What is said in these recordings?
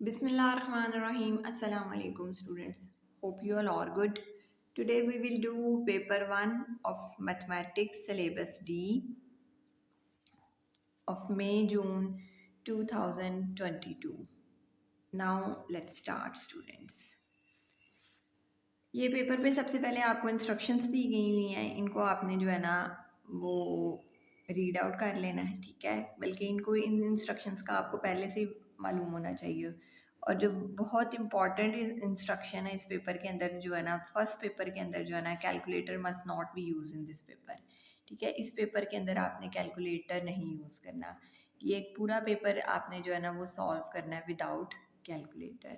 Bismillahirrahmanirrahim. Assalamu alaikum students. Hope you all are good. Today we will do paper 1 of mathematics syllabus D of May June 2022. Now let's start students. ये paper पे सबसे पहले आपको instructions दी गई हुई हैं, इनको आपने जो है ना वो रीड आउट कर लेना है, ठीक है। बल्कि इनको इन इंस्ट्रक्शंस का आपको पहले से मालूम होना चाहिए। और जो बहुत इंपॉर्टेंट इंस्ट्रक्शन है इस पेपर के अंदर जो है ना, फर्स्ट पेपर के अंदर जो है ना, calculator must not be use in this paper, ठीक है। इस पेपर के अंदर आपने कैलकुलेटर नहीं यूज़ करना। ये एक पूरा पेपर आपने जो है ना वो सॉल्व करना है विदाउट कैलकुलेटर,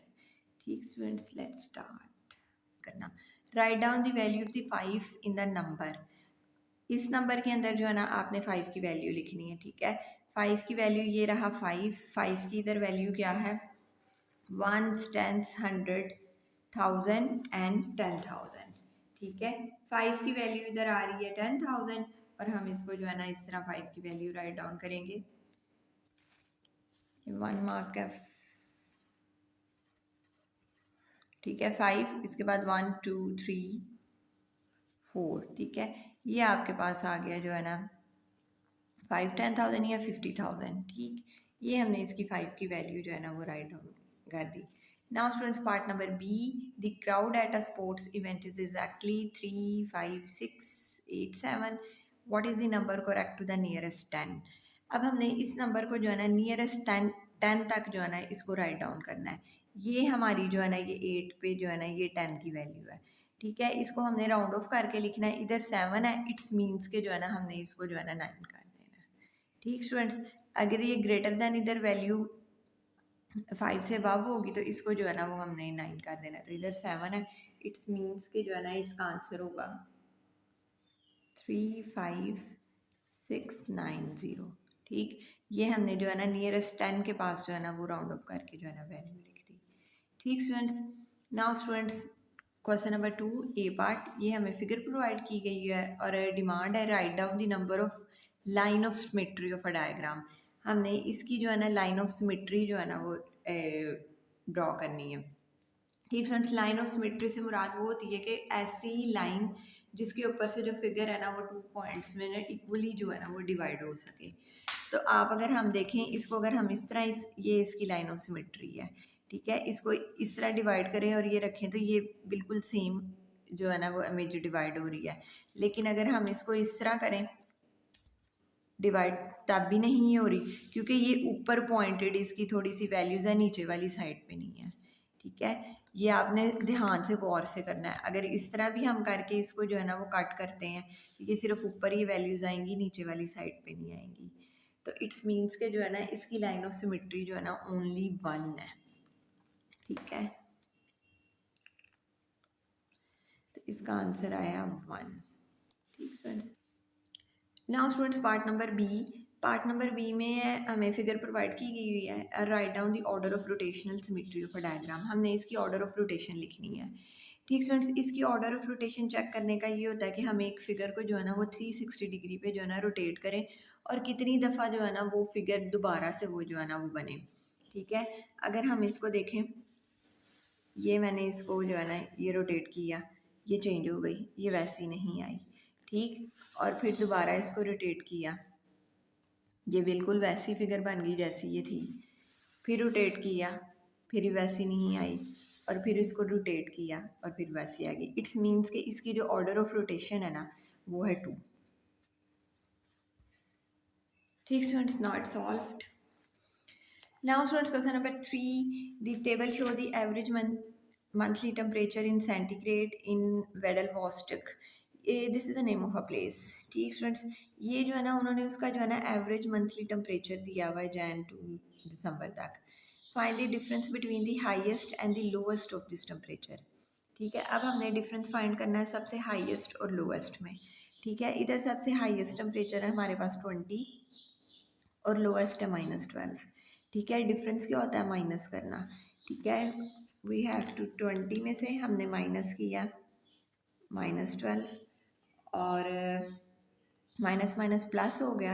ठीक स्टूडेंट्स। लेट्स स्टार्ट करना। Right down the value of the 5 in the number. इस नंबर के अंदर जो है ना आपने 5 की वैल्यू लिखनी है, ठीक है। 5 की वैल्यू ये रहा 5 की इधर वैल्यू क्या है, 1s, 10s, 100, 1000 एंड 10,000, ठीक है। 5 की वैल्यू इधर आ रही है 10,000 और हम इसको जो है ना इस तरह 5 की वैल्यू राइट डाउन करेंगे। 1 मार्क है, ठीक है। 5 इसके बाद 1 2 3 4, ठीक है। ये आपके पास आ गया जो है ना 5 10,000 या 50,000, ठीक। ये हमने इसकी 5 की वैल्यू जो है ना वो राइट डाउन कर दी। Now students, part number B, the crowd at a sports event is exactly 3 5 6 8 7। What is the number correct to the nearest 10। अब हमने इस नंबर को जो है ना नियरेस्ट 10 तक जो है ना इसको राइट डाउन करना है। ये हमारी जो है ना ये 8 पे जो है ना ये 10 की वैल्यू है, ठीक है। इसको हमने राउंड ऑफ करके लिखना है। इधर 7 है, इट्स मीन्स के जो है ना हमने इसको जो है ना 9 कर देना है, ठीक स्टूडेंट्स। अगर ये ग्रेटर दैन इधर वैल्यू 5 से अबव होगी तो इसको जो है ना वो हमने 9 कर देना है। तो इधर 7 है, इट्स मीन्स के जो है ना इसका आंसर होगा 35690, ठीक। ये हमने जो है ना नियरेस्ट 10 के पास जो है ना वो राउंड ऑफ करके जो है ना वैल्यू लिख दी, ठीक students. Now students, question number 2 ए पार्ट, ये हमें फिगर प्रोवाइड की गई है और डिमांड है write down the number of line of symmetry of a diagram. हमने इसकी जो है ना लाइन ऑफ सिमेट्री जो है ना वो ड्रॉ करनी है, ठीक स्टूडेंट्स। लाइन ऑफ सिमेट्री से मुराद वो होती है कि ऐसी लाइन जिसके ऊपर से जो फिगर है ना वो 2 पॉइंट्स में इक्वली जो है ना वो डिवाइड हो सके। तो आप अगर हम देखें इसको, अगर हम इस तरह ये इसकी लाइन ऑफ सिमेट्री है, ठीक है। इसको इस तरह डिवाइड करें और ये रखें तो ये बिल्कुल सेम जो है ना वो इमेज डिवाइड हो रही है। लेकिन अगर हम इसको इस तरह करें डिवाइड, तब भी नहीं हो रही, क्योंकि ये ऊपर पॉइंटेड इसकी थोड़ी सी वैल्यूज़ है, नीचे वाली साइड पे नहीं है, ठीक है। ये आपने ध्यान से गौर से करना है। अगर इस तरह भी हम करके इसको जो है ना वो कट करते हैं तो ये सिर्फ ऊपर ही वैल्यूज़ आएंगी, नीचे वाली साइड पे नहीं आएंगी। तो इट्स मीन्स के जो है ना इसकी लाइन ऑफ सिमेट्री जो है ना ओनली 1 है, ठीक है। तो इसका आंसर आया 1, ठीक students. Now students, part number B. Part number B में हमें फिगर प्रोवाइड की गई हुई है। Write down the order of rotational symmetry of a diagram. हमने इसकी ऑर्डर ऑफ रोटेशन लिखनी है, ठीक स्टूडेंट्स। इसकी ऑर्डर ऑफ रोटेशन चेक करने का ये होता है कि हम एक फिगर को जो है ना वो 360 डिग्री पे जो है ना रोटेट करें और कितनी दफ़ा जो है ना वो फिगर दोबारा से वो जो है ना वो बने, ठीक है। अगर हम इसको देखें, ये मैंने इसको जो है ना ये रोटेट किया, ये चेंज हो गई, ये वैसी नहीं आई, ठीक। और फिर दोबारा इसको रोटेट किया, ये बिल्कुल वैसी फिगर बन गई जैसी ये थी। फिर रोटेट किया, फिर वैसी नहीं आई, और फिर इसको रोटेट किया और फिर वैसी आ गई। इट्स मीन्स कि इसकी जो ऑर्डर ऑफ रोटेशन है ना वो है 2, ठीक students. Not solved. Now students, question number 3, the table show the average monthly temperature in centigrade in Vladivostok. This is the name of a place, ठीक स्टूडेंट्स। ये जो है ना उन्होंने उसका जो है ना एवरेज मंथली टेम्परेचर दिया हुआ है जैन टू दिसंबर तक। Find the difference between the highest and the lowest of this temperature, ठीक है। अब हमने डिफरेंस फाइंड करना है सबसे हाईएस्ट और लोएस्ट में, ठीक है। इधर सबसे हाईएस्ट टेम्परेचर है हमारे पास 20 और लोएस्ट है -12, ठीक है। डिफरेंस क्या होता है, माइनस करना, ठीक है। वी हैव टू 20 में से हमने माइनस किया -12 और माइनस माइनस प्लस हो गया,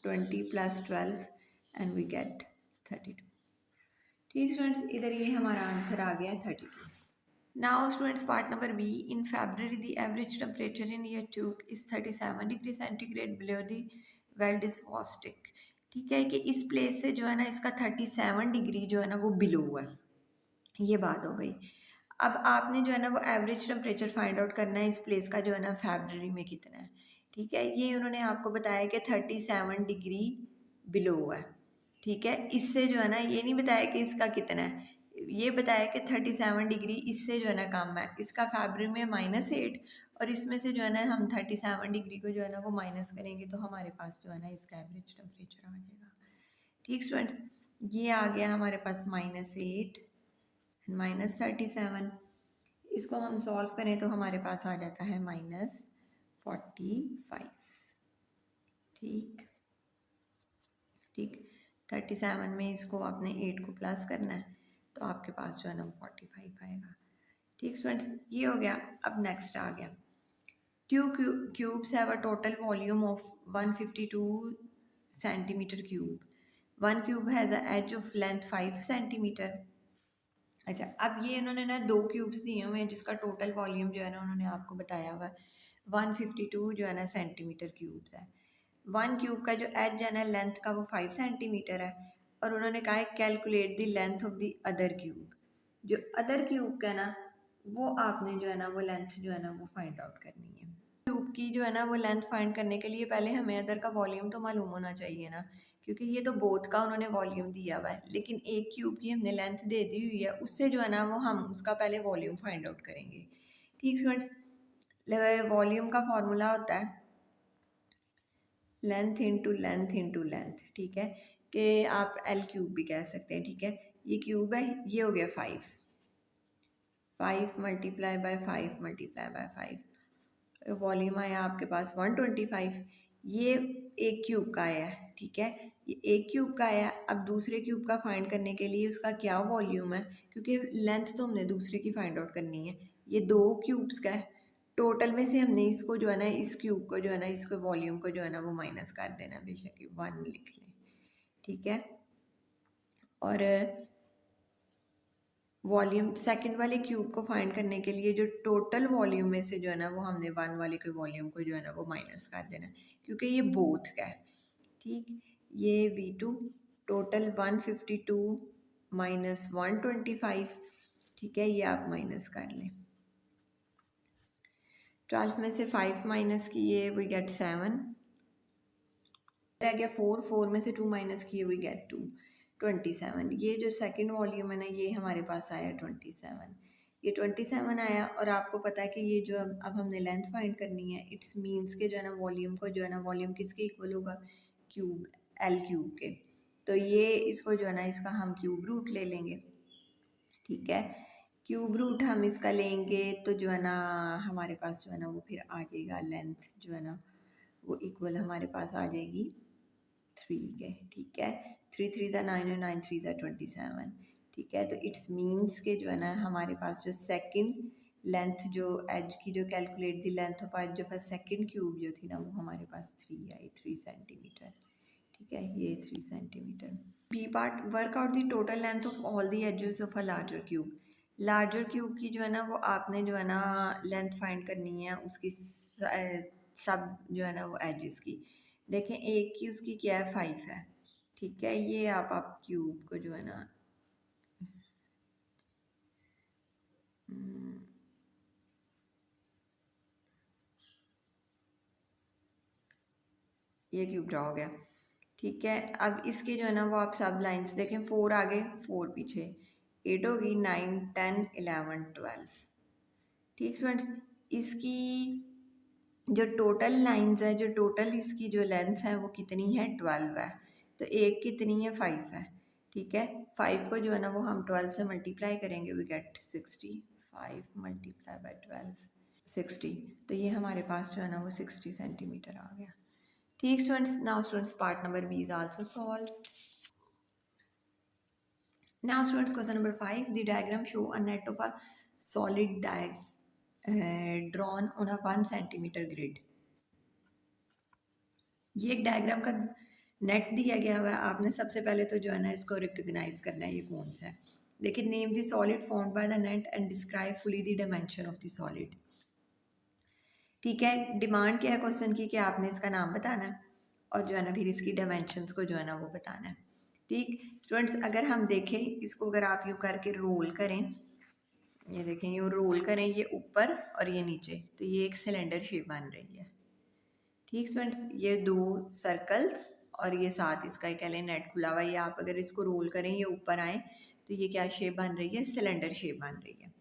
20 + 12 एंड वी गेट 32, ठीक स्टूडेंट्स, इधर ये हमारा आंसर आ गया 32। Now students, part number B. In February the average temperature in year 2 is 37 degree centigrade below the world is Vostok। ठीक है कि इस प्लेस से जो है ना इसका 37 डिग्री जो है ना वो बिलो है। ये बात हो गई। अब आपने जो है ना वो एवरेज टेम्परेचर फाइंड आउट करना है इस प्लेस का जो है ना फरवरी में कितना है। ठीक है, ये उन्होंने आपको बताया कि 37 डिग्री बिलो है। ठीक है, इससे जो है ना ये नहीं बताया कि इसका कितना है, ये बताया कि 37 डिग्री इससे जो है ना कम है। इसका फरवरी में -8 और इसमें से जो है ना हम 37 डिग्री को जो है ना वो माइनस करेंगे तो हमारे पास जो है ना इसका एवरेज टेम्परेचर आ जाएगा। ठीक स्टूडेंट्स, ये आ गया हमारे पास -8 -37। इसको हम सॉल्व करें तो हमारे पास आ जाता है -45। ठीक ठीक, 37 में इसको आपने 8 को प्लस करना है तो आपके पास जो है ना 45 आएगा। ठीक स्टूडेंट्स, ये हो गया। अब नेक्स्ट आ गया, two cubes have a total volume of 152 centimetre cube. One cube has a edge of length 5 centimetre. अच्छा, अब ये इन्होंने ना दो क्यूब्स दिए हुए हैं जिसका टोटल वॉल्यूम जो है ना उन्होंने आपको बताया हुआ है 152 जो है ना सेंटीमीटर क्यूब्स है। वन क्यूब का जो एज है ना लेंथ का वो 5 सेंटीमीटर है और उन्होंने कहा है calculate the length of the other cube. जो अदर क्यूब का ना वो आपने जो है ना वो लेंथ जो है ना वो फाइंड आउट करनी है। क्यूब की जो है ना वो लेंथ फाइंड करने के लिए पहले हमें अदर का वॉल्यूम तो मालूम होना चाहिए ना, क्योंकि ये तो बोथ का उन्होंने वॉल्यूम दिया हुआ है, लेकिन एक क्यूब की हमने लेंथ दे दी हुई है, उससे जो है ना वो हम उसका पहले वॉल्यूम फाइंड आउट करेंगे। ठीक स्टूडेंट्स, वॉल्यूम का फॉर्मूला होता है length into length into length. ठीक है, कि आप एल क्यूब भी कह सकते हैं। ठीक है, ये क्यूब है, ये हो गया 5, 5 multiply by 5 multiply by 5, volume आया आपके पास 125। ये एक क्यूब का आया है। ठीक है, ये एक क्यूब का आया। अब दूसरे क्यूब का फाइंड करने के लिए उसका क्या वॉल्यूम है, क्योंकि लेंथ तो हमने दूसरे की फाइंड आउट करनी है। ये दो क्यूब्स का है, टोटल में से हमने इसको जो है ना इस क्यूब को जो है ना इसको वॉल्यूम को जो है ना वो माइनस कर देना, बेशक 1 लिख लें। ठीक है, और वॉल्यूम सेकंड वाले क्यूब को फाइंड करने के लिए जो टोटल वॉल्यूम में से जो है ना वो हमने वन वाले के वॉल्यूम को जो है ना वो माइनस कर देना, क्योंकि ये बोथ का है। ठीक, ये V2 टोटल 152 माइनस 125। ठीक है, ये आप माइनस कर लें। 12 में से 5 माइनस किए वी गेट 7, रह गया 4, 4 में से 2 माइनस किए वी गेट 2, 27। ये जो सेकंड वॉल्यूम है ना ये हमारे पास आया 27। ये 27 आया और आपको पता है कि ये जो अब हमने लेंथ फाइंड करनी है, इट्स मीन्स के जो है ना वॉल्यूम को जो है ना वॉल्यूम किसके इक्वल होगा, क्यूब, एल क्यूब के। तो ये इसको जो है ना इसका हम क्यूब रूट ले लेंगे। ठीक है, क्यूब रूट हम इसका लेंगे तो जो है ना हमारे पास जो है ना वो फिर आ जाएगा लेंथ जो है ना वो इक्वल हमारे पास आ जाएगी 3 के। ठीक है, 3 3 ज़ा 9 और 9 3 ज़ा 27। ठीक है, तो इट्स मीन्स के जो है ना हमारे पास जो सेकंड लेंथ जो एज की जो calculate the length of edge of a second cube जो थी ना वो हमारे पास 3 आई, 3 सेंटीमीटर। ठीक है, ये 3 centimetre. B part, work out the total length of all the edges of a larger cube. Larger cube की जो है ना वो आपने जो है ना लेंथ फाइंड करनी है उसकी सब जो है ना वो एजेस की। देखें, एक की उसकी क्या है 5 है। ठीक है, ये आप क्यूब को जो है ना ये क्यूब ड्रा हो गया। ठीक है, अब इसके जो है ना वो आप सब लाइंस देखें, 4 आगे 4 पीछे, 8 होगी, 9 10 11 12। ठीक स्टूडेंट्स, इसकी जो टोटल लाइंस है, जो टोटल इसकी जो लेंथ है वो कितनी है, 12 है। तो एक कितनी है, 5 है। ठीक है, 5 को जो है ना वो हम 12 से मल्टीप्लाई करेंगे, वी गेट 60। 5 multiply by 12, 60। तो ये हमारे पास जो है ना वो 60 सेंटीमीटर आ गया। ठीक students, now students part number B is also solve. Now students, question number 5, the diagram show a net of a solid drawn on a 1 centimeter grid। ये एक डायग्राम का नेट दिया गया हुआ है, आपने सबसे पहले तो जो है ना इसको रिकग्नाइज करना है ये कौन सा है। देखिए, name the solid formed by the net and describe fully the dimension of the solid. ठीक है, डिमांड क्या है क्वेश्चन की कि आपने इसका नाम बताना है और जो है ना फिर इसकी डायमेंशंस को जो है ना वो बताना है। ठीक स्टूडेंट्स, अगर हम देखें इसको, अगर आप यूँ करके रोल करें, ये देखें ये रोल करें, ये ऊपर और ये नीचे, तो ये एक सिलेंडर शेप बन रही है। ठीक स्टूडेंट्स, ये दो सर्कल्स और ये साथ इसका एक नेट खुला हुआ है, ये आप अगर इसको रोल करें ये ऊपर आए तो ये क्या शेप बन रही है, सिलेंडर शेप बन रही है।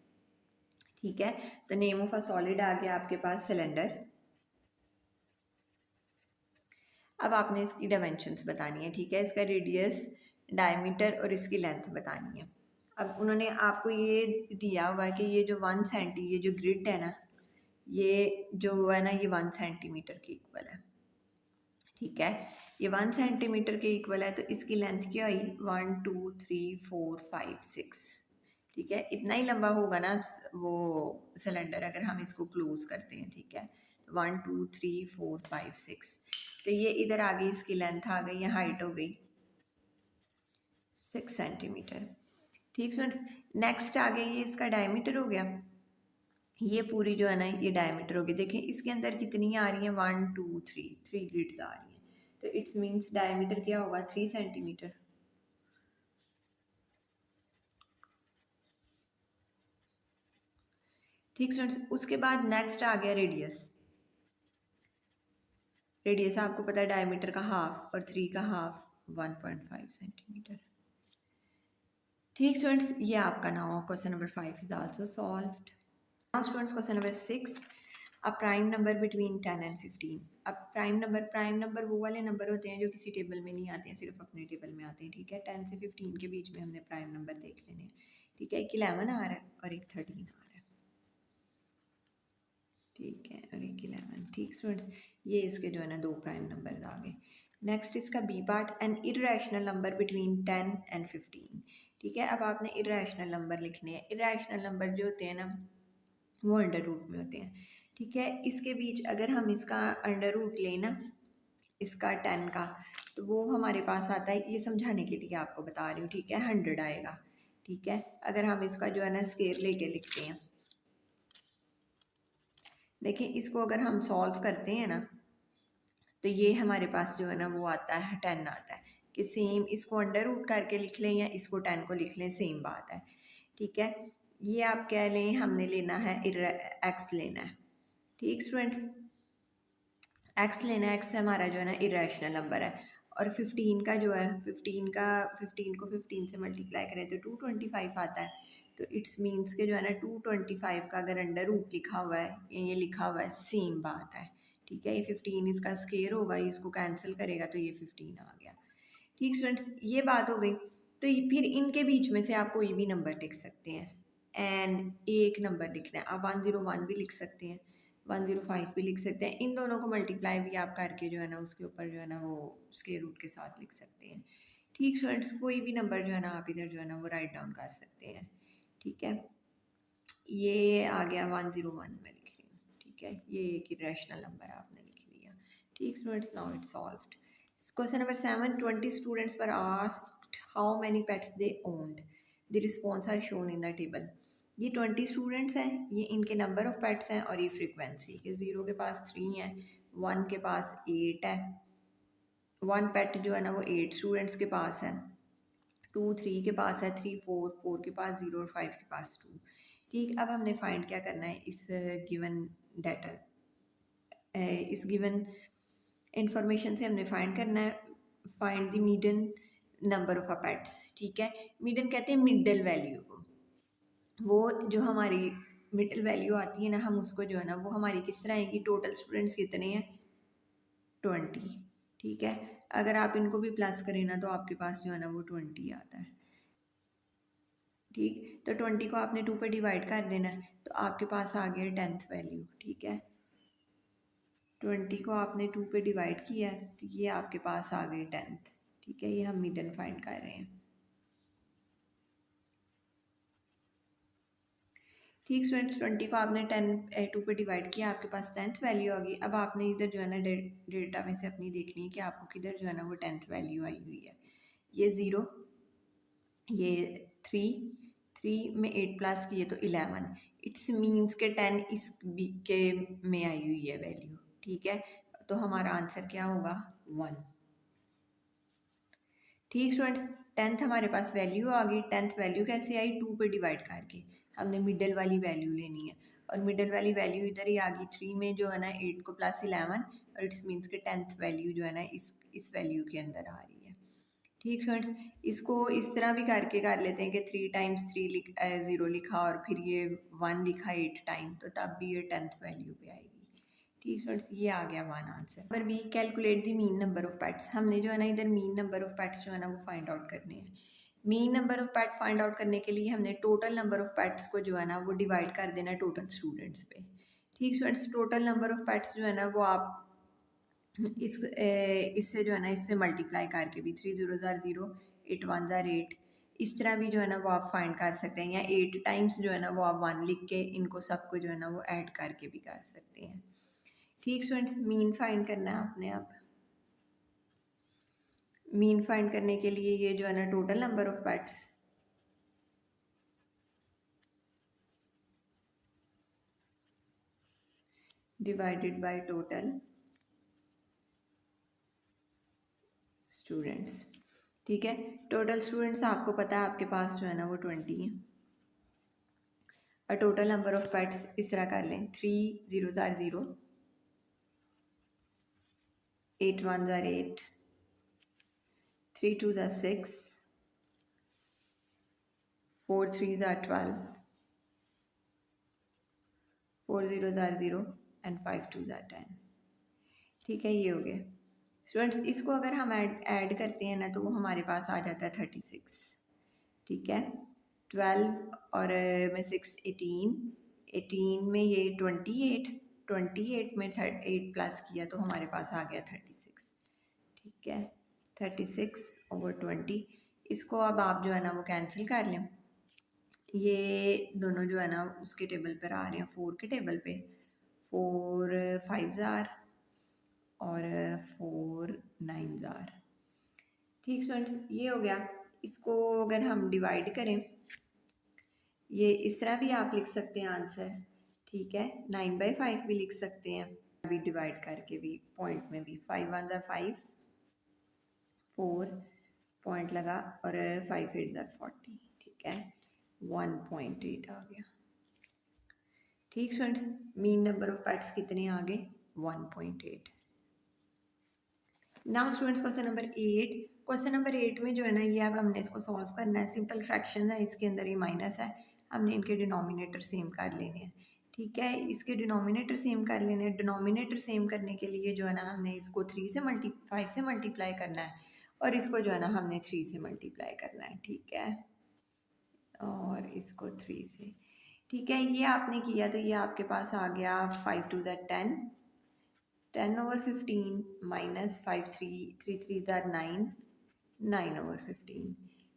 ठीक है, तो नेम ऑफ अ सॉलिड आ गया आपके पास सिलेंडर। अब आपने इसकी डायमेंशंस बतानी है। ठीक है, इसका रेडियस, डायमीटर और इसकी लेंथ बतानी है। अब उन्होंने आपको ये दिया हुआ है कि ये जो 1 सेंटी, ये जो ग्रिड है ना, ये जो है ना ये 1 सेंटीमीटर के इक्वल है। ठीक है, ये 1 सेंटीमीटर के इक्वल है, तो इसकी लेंथ क्या हुई, 1 2 3 4 5 6। ठीक है, इतना ही लंबा होगा ना वो सिलेंडर अगर हम इसको क्लोज करते हैं। ठीक है, 1 2 3 4 5 6, तो ये इधर आ गई, इसकी लेंथ आ गई, या हाइट हो गई 6 सेंटीमीटर। ठीक स्टूडेंट्स, नेक्स्ट आ गया ये इसका डायमीटर हो गया। ये पूरी जो है ना ये डायमीटर होगी। देखिए इसके अंदर कितनी आ रही है, 1 2 3, 3 ग्रिड्स आ रही हैं, तो इट्स मीन्स डायमीटर क्या होगा, 3 सेंटीमीटर। ठीक स्टूडेंट्स, उसके बाद नेक्स्ट आ गया रेडियस। रेडियस आपको पता है डायमीटर का हाफ और 3 का हाफ 1.5 सेंटीमीटर। ठीक स्टूडेंट्स, ये आपका now question number 5 is also solved. Now students, question number 6, a prime number between 10 and 15। अब प्राइम नंबर वो वाले नंबर होते हैं जो किसी टेबल में नहीं आते हैं, सिर्फ अपने टेबल में आते हैं। ठीक है, 10 से 15 के बीच में हमने प्राइम नंबर देख लेने हैं। ठीक है, एक 11 आ रहा है और एक 13 आ रहा है। ठीक है, और एक 11। ठीक स्टूडेंट्स, ये इसके जो है ना दो प्राइम नंबर आ गए। नेक्स्ट इसका B part, an irrational number between 10 and 15। ठीक है, अब आपने इरेशनल नंबर लिखने हैं। इरेशनल नंबर जो होते हैं ना वो अंडर रूट में होते हैं। ठीक है, इसके बीच अगर हम इसका अंडर रूट लें ना, इसका 10 का, तो वो हमारे पास आता है, ये समझाने के लिए आपको बता रही हूँ। ठीक है, 100 आएगा। ठीक है, अगर हम इसका जो है ना स्केयर लेके लिखते हैं, देखिए इसको अगर हम सॉल्व करते हैं ना, तो ये हमारे पास जो है ना वो आता है 10 आता है, कि सेम इसको अंडर रूट करके लिख लें या इसको 10 को लिख लें, सेम बात है। ठीक है, ये आप कह लें हमने लेना है एक्स लेना है। ठीक स्टूडेंट्स, एक्स लेना है, एक्स हमारा जो है ना इरेशनल नंबर है, और 15 का जो है 15 को 15 से मल्टीप्लाई करें तो 225 आता है। तो इट्स मीन्स के जो है ना 225 का अगर अंडर रूट लिखा हुआ है या ये लिखा हुआ है, सेम बात है। ठीक है, ये 15 इसका स्केयर होगा, इसको कैंसिल करेगा तो ये 15 आ गया। ठीक स्टूडेंट्स, ये बात हो गई। तो फिर इनके बीच में से आप कोई भी नंबर लिख सकते हैं, एंड एक नंबर लिखना है। आप 101 भी लिख सकते हैं, 105 भी लिख सकते हैं। इन दोनों को मल्टीप्लाई भी आप करके जो है ना उसके ऊपर जो है ना वो स्क्वायर रूट के साथ लिख सकते हैं। ठीक स्टूडेंट्स, कोई भी नंबर जो है ना आप इधर जो है ना वो राइट डाउन कर सकते हैं। ठीक है, ये आ गया 101 में लिख रही हूँ। ठीक है, ये एक इरेशनल नंबर आपने लिख लिया। ठीक students, now it's solved. Question number 7, 20 students were asked how many pets they owned. The response are shown in the table. ये 20 स्टूडेंट्स हैं, ये इनके नंबर ऑफ पेट्स हैं और ये फ्रीक्वेंसी के 0 के पास 3 है, 1 के पास 8 है, 1 पेट जो है ना वो 8 स्टूडेंट्स के पास है, 2 3 के पास है, 3 4 4 के पास 0 और 5 के पास 2। ठीक, अब हमने फाइंड क्या करना है इस गिवन डाटा, इस गिवन इंफॉर्मेशन से हमने फाइंड करना है, find the median number of a pets. ठीक है, मीडियन कहते हैं मिडल वैल्यू को, वो जो हमारी मिडल वैल्यू आती है ना, हम उसको जो है ना वो हमारी किस तरह आएगी, टोटल स्टूडेंट्स कितने हैं, 20। ठीक है, अगर आप इनको भी प्लस करें ना तो आपके पास जो है ना वो 20 आता है। ठीक, तो 20 को आपने 2 पे डिवाइड कर देना है, तो आपके पास आ गया 10th वैल्यू। ठीक है, 20 को आपने 2 पे डिवाइड किया है तो ये आपके पास आ गई 10th। ठीक है, ये हम मीडियन फाइंड कर रहे हैं। ठीक स्टूडेंट्स, 20 को आपने 2 पे डिवाइड किया, आपके पास 10th वैल्यू आ गई। अब आपने इधर जो है ना डेटा में से अपनी देखनी है कि आपको किधर जो है ना वो 10th वैल्यू आई हुई है। ये 0, ये 3 में 8 प्लस किए तो 11, इट्स मीन्स के 10 इस बी के में आई हुई है वैल्यू। ठीक है, तो हमारा आंसर क्या होगा? 1। ठीक स्टूडेंट्स, 10th हमारे पास वैल्यू आ गई। 10th वैल्यू कैसे आई? 2 पे डिवाइड करके। हमने मिडल वाली वैल्यू लेनी है और मिडल वाली वैल्यू इधर ही आ गई। 3 में जो है ना 8 को प्लस 11 और इट्स मीन्स के 10th वैल्यू जो है ना इस वैल्यू के अंदर आ रही है। ठीक स्टूडेंट्स, इसको इस तरह भी करके कर लेते हैं कि 3 टाइम्स 0 लिखा और फिर ये 1 लिखा 8 टाइम, तो तब भी ये 10th वैल्यू पे आएगी। ठीक स्टूडेंट्स, ये आ गया 1 answer. Number B, calculate the mean number of pets. हमने जो है ना इधर मीन नंबर ऑफ पेट्स जो है ना वो फाइंड आउट करने हैं। Mean number of pet find out करने के लिए हमने टोटल नंबर ऑफ पेट्स को जो है ना वो डिवाइड कर देना टोटल स्टूडेंट्स पे। ठीक students, total number of pets जो है ना वो आप इससे जो है ना इससे मल्टीप्लाई करके भी 3 0 ज़ार 0, 8 1 ज़ार 8, इस तरह भी जो है ना वो आप फाइंड कर सकते हैं, या 8 टाइम्स जो है ना वो आप 1 लिख के इनको सबको जो है ना वो ऐड करके भी कर सकते हैं। ठीक स्टूडेंट्स, मीन फाइंड करना है आपने। अब मीन फाइंड करने के लिए ये जो है ना total number of pets divided by total students. ठीक है, टोटल स्टूडेंट्स आपको पता है आपके पास जो है ना वो 20 है और टोटल नंबर ऑफ पेट्स इस तरह कर लें, 3 0 ज़ार 0, 8 1 ज़ार 8, 3 2 ज़ार 6, 4 3 ज़ार 12, 4 0 ज़ार 0 एंड 5 2 ज़ार 10। ठीक है, ये हो गया स्टूडेंट्स। इसको अगर हम ऐड करते हैं ना तो वो हमारे पास आ जाता है 36। ठीक है, 12 और में 6 18, 18 में ये 28, 28 में 8 प्लस किया तो हमारे पास आ गया 36। ठीक है, 36/20। इसको अब आप जो है ना वो कैंसिल कर लें। ये दोनों जो है ना उसके टेबल पर आ रहे हैं, 4 के टेबल पे। 4 5 ज़ार और 4 9 ज़ार। ठीक स्टूडेंट्स, ये हो गया। इसको अगर हम डिवाइड करें, ये इस तरह भी आप लिख सकते हैं आंसर। ठीक है, 9/5 भी लिख सकते हैं, अभी डिवाइड करके भी पॉइंट में भी। 5 1 ज़ार 5, 4 पॉइंट लगा और 5 8 ज़ार 40। ठीक है, 1.8 आ गया। ठीक students, mean number of pets कितने आ गए? 1.8। Now students, question number 8। Question number 8 में जो है ना ये अब हमने इसको सॉल्व करना है। सिंपल फ्रैक्शन है, इसके अंदर ये माइनस है, हमने इनके डिनोमिनेटर सेम कर लेने हैं। ठीक है, इसके डिनोमिनेटर सेम कर लेने हैं। डिनोमिनेटर सेम करने के लिए जो है ना हमने इसको 5 से मल्टीप्लाई करना है और इसको जो है ना हमने 3 से मल्टीप्लाई करना है। ठीक है, और इसको 3 से। ठीक है, ये आपने किया तो ये आपके पास आ गया 5 2 ज़ार 10, 10/15 माइनस 5 3 3 3 ज़ार 9, 9/15।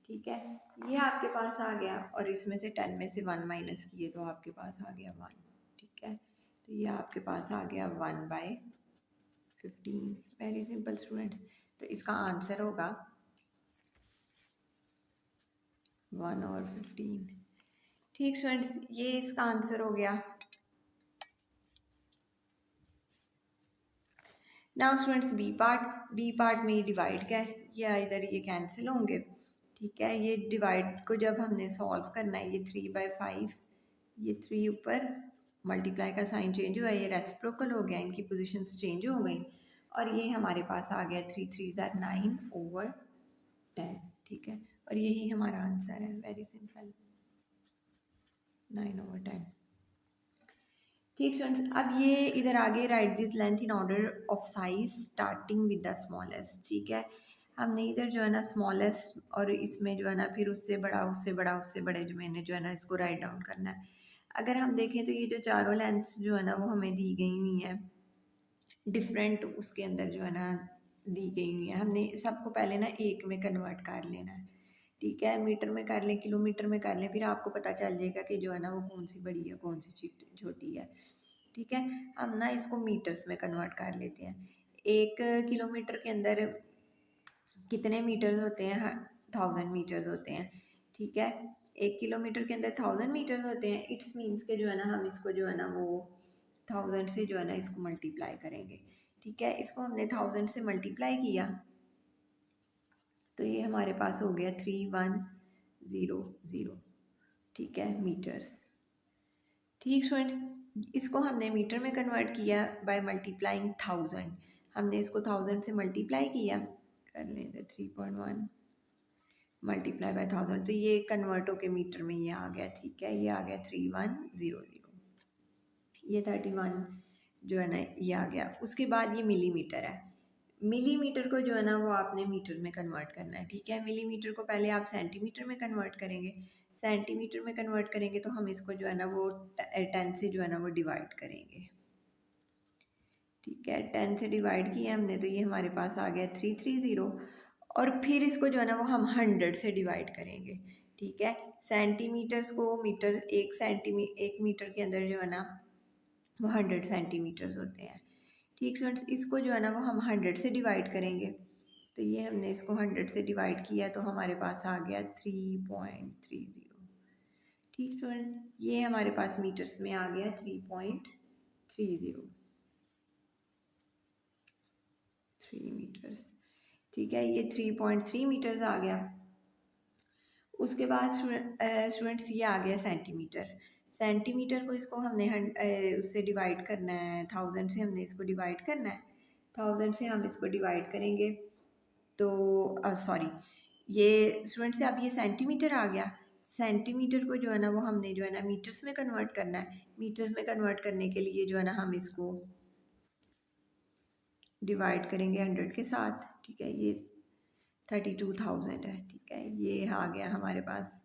ठीक है, ये आपके पास आ गया और इसमें से 10 में से 1 माइनस किए तो आपके पास आ गया 1। ठीक है, तो ये आपके पास आ गया 1/15। वेरी सिंपल स्टूडेंट्स, तो इसका आंसर होगा 1/15। ठीक स्टूडेंट्स, ये इसका आंसर हो गया। नाउ स्टूडेंट्स, बी पार्ट में ये डिवाइड का है, या इधर ये कैंसिल होंगे। ठीक है, ये डिवाइड को जब हमने सॉल्व करना है, ये 3/5, ये 3 ऊपर मल्टीप्लाई का साइन चेंज हुआ, ये रेसिप्रोकल हो गया, इनकी पोजीशंस चेंज हो गई और ये हमारे पास आ गया 3 3 ज़ार 9/10। ठीक है, और यही हमारा आंसर है। Very simple, 9/10। ठीक स्टूडेंट्स, अब ये इधर आगे right this length in order of size starting with the smallest. ठीक है, हमने इधर जो है ना स्मॉलेस्ट और इसमें जो है ना फिर उससे बड़ा उससे बड़ा उससे बड़े जो मैंने जो है ना इसको राइट डाउन करना है। अगर हम देखें तो ये जो चारों लेंथ्स जो है ना वो हमें दी गई हुई हैं, डिफरेंट उसके अंदर जो है ना दी गई हुई है। हमने सबको पहले ना एक में कन्वर्ट कर लेना है। ठीक है, मीटर में कर लें, किलोमीटर में कर लें, फिर आपको पता चल जाएगा कि जो है ना वो कौन सी बड़ी है कौन सी छोटी है। ठीक है, हम ना इसको मीटर्स में कन्वर्ट कर लेते हैं। 1 किलोमीटर के अंदर कितने मीटर्स होते हैं? 1000 मीटर्स होते हैं। ठीक है, 1 किलोमीटर के अंदर 1000 मीटर्स होते हैं। इट्स मीन्स के जो है ना हम इसको जो है ना वो 1000 से जो है ना इसको मल्टीप्लाई करेंगे। ठीक है, इसको हमने 1000 से मल्टीप्लाई किया तो ये हमारे पास हो गया 3100। ठीक है, मीटर्स। ठीक स्टूडेंट्स, इसको हमने मीटर में कन्वर्ट किया बाय मल्टीप्लाइंग 1000। हमने इसको 1000 से मल्टीप्लाई किया, कर लें 3.1 मल्टीप्लाई बाय 1000, तो ये कन्वर्ट होके मीटर में ये आ गया। ठीक है, ये आ गया 3100, ये 31 जो है ना ये आ गया। उसके बाद ये मिलीमीटर है। मिलीमीटर को जो है ना वो आपने मीटर में कन्वर्ट करना है। ठीक है, मिलीमीटर को पहले आप सेंटीमीटर में कन्वर्ट करेंगे। सेंटीमीटर में कन्वर्ट करेंगे तो हम इसको जो है ना वो 10 से जो है ना वो डिवाइड करेंगे। ठीक है, 10 से डिवाइड किया हमने तो ये हमारे पास आ गया 330। और फिर इसको जो है ना वो हम 100 से डिवाइड करेंगे। ठीक है, सेंटीमीटर्स को मीटर, 1 मीटर के अंदर जो है ना वो 100 सेंटीमीटर्स होते हैं। ठीक स्टूडेंट्स, इसको जो है ना वो हम 100 से डिवाइड करेंगे। तो ये हमने इसको 100 से डिवाइड किया तो हमारे पास आ गया 3.30। ठीक स्टूडेंट, ये हमारे पास मीटर्स में आ गया 3.30, 3 मीटर्स। ठीक है, ये 3.3 मीटर्स आ गया। उसके बाद स्टूडेंट्स ये आ गया सेंटीमीटर। सेंटीमीटर को इसको हमने उससे डिवाइड करना है, 1000 से हमने इसको डिवाइड करना है। 1000 से हम इसको डिवाइड करेंगे तो सॉरी, ये स्टूडेंट्स से अब ये सेंटीमीटर आ गया। सेंटीमीटर को जो है ना वो हमने जो है ना मीटर्स में कन्वर्ट करना है। मीटर्स में कन्वर्ट करने के लिए जो है ना हम इसको डिवाइड करेंगे 100 के साथ। ठीक है, ये 32,000 है। ठीक है, ये आ गया हमारे पास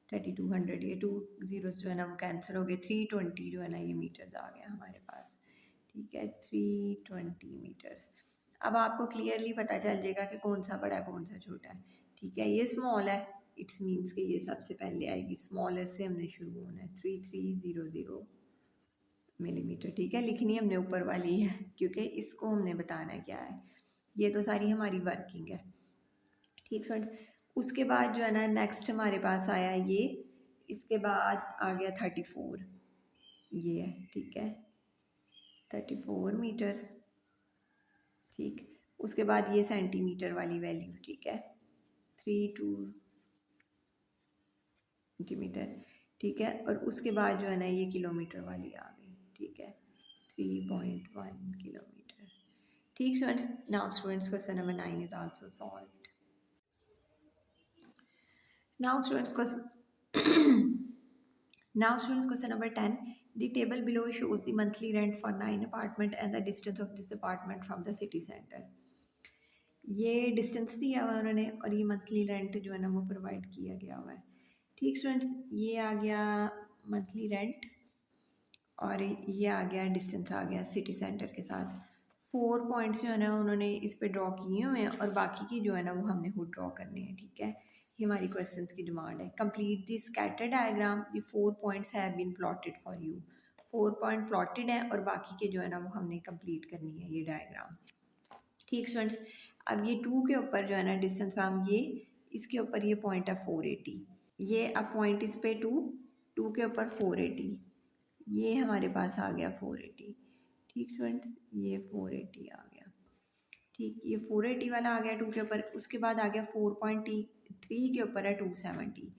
3200। ये 2 ज़ीरोस जो है ना वो कैंसिल हो गए। 320 जो है ना ये मीटर्स आ गया हमारे पास। ठीक है, 320 मीटर्स। अब आपको क्लियरली पता चल जाएगा कि कौन सा बड़ा है कौन सा छोटा है। ठीक है, ये स्मॉल है, इट्स मीन्स कि ये सबसे पहले आएगी। स्मॉलेस्ट से हमने शुरू होना है, 3300 मिलीमीटर। ठीक है, लिखनी हमने ऊपर वाली है क्योंकि इसको हमने बताना क्या है। ये तो सारी हमारी वर्किंग है। ठीक फ्रेंड्स, उसके बाद जो है ना नेक्स्ट हमारे पास आया ये, इसके बाद आ गया 34, ये है। ठीक है, 34 मीटर्स। ठीक, उसके बाद ये सेंटीमीटर वाली वैल्यू। ठीक है, 32 सेंटीमीटर। ठीक है, और उसके बाद जो है ना ये किलोमीटर वाली आ गई। ठीक है, 3.1 किलोमीटर। ठीक students, now students question number 9 is also solved. Now students question number 10. The table below shows the monthly rent for 9 apartment and the distance of this apartment from the city center. ये distance दिया हुआ है उन्होंने और ये monthly rent जो है ना वो प्रोवाइड किया गया हुआ है। ठीक स्टूडेंट्स, ये आ गया मंथली रेंट और ये आ गया डिस्टेंस आ गया सिटी सेंटर के साथ। 4 पॉइंट्स जो है ना उन्होंने इस पे ड्रॉ किए हुए हैं और बाकी की जो है ना वो हमने खुद ड्रॉ करने हैं। ठीक है, ये हमारी क्वेश्चन की डिमांड है। Complete the scatter diagram, the 4 points have been plotted for you. 4 point plotted है और बाकी के जो है ना वो हमने कंप्लीट करनी है ये डायग्राम। ठीक स्टूडेंट्स, अब ये 2 के ऊपर जो है ना डिस्टेंस फ्रॉम ये, इसके ऊपर ये पॉइंट है 480। ये अब पॉइंट इस पे 2 के ऊपर 480, ये हमारे पास आ गया 480। ठीक स्टूडेंट्स, ये 480 आ गया। ठीक, ये 480 वाला आ गया 2 के ऊपर। उसके बाद आ गया 4.3 के ऊपर है 270।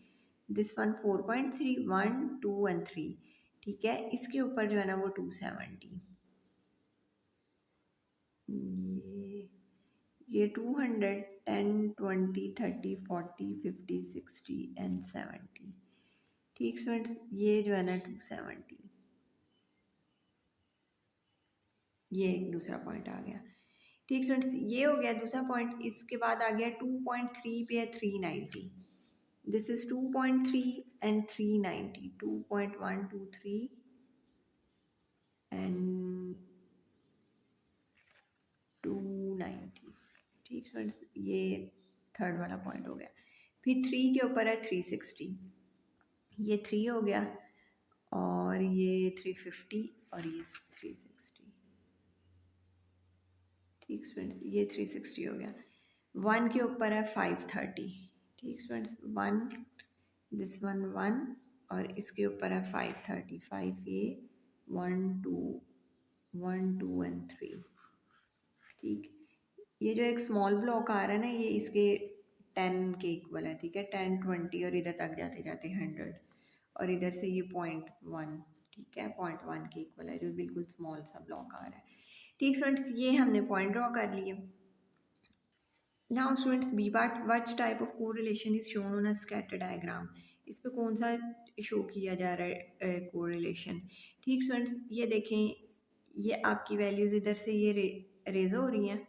This one 4.3, 1, 2 and 3। ठीक है, इसके ऊपर जो है ना वो 270। ये 200, 10, 20, 30, 40, 50, 60 एंड 70। ठीक स्टूडेंट्स, ये जो है ना 270, ये एक दूसरा पॉइंट आ गया। ठीक स्टूडेंट्स, ये हो गया दूसरा पॉइंट। इसके बाद आ गया 2.3 पे है 390। This is 2.3 and 390, 2.123 and 290। ठीक स्टूडेंट्स, ये थर्ड वाला पॉइंट हो गया। फिर 3 के ऊपर है 360, ये 3 हो गया, और ये 350 और ये 360। ठीक स्टूडेंट्स, ये 360 हो गया। 1 के ऊपर है 530। ठीक स्टूडेंट्स, 1, दिस वन 1, और इसके ऊपर है 530। 5 ये 1 2 1 2 एंड 3। ठीक, ये जो एक स्मॉल ब्लॉक आ रहा है ना, ये इसके 10 के इक्वल है। ठीक है, 10 20 और इधर तक जाते जाते 100, और इधर से ये 0.1, ठीक है, 0.1 के इक्वल है, जो बिल्कुल स्मॉल सा ब्लॉक आ रहा है। ठीक स्टूडेंट्स, ये हमने पॉइंट ड्रॉ कर लिए। Now students, B part, which type of correlation is shown on a scatter diagram. इस पे कौन सा शो किया जा रहा है कोरिलेशन। ठीक स्टूडेंट्स, ये देखें, ये आपकी वैल्यूज़ इधर से ये रेज हो रही हैं,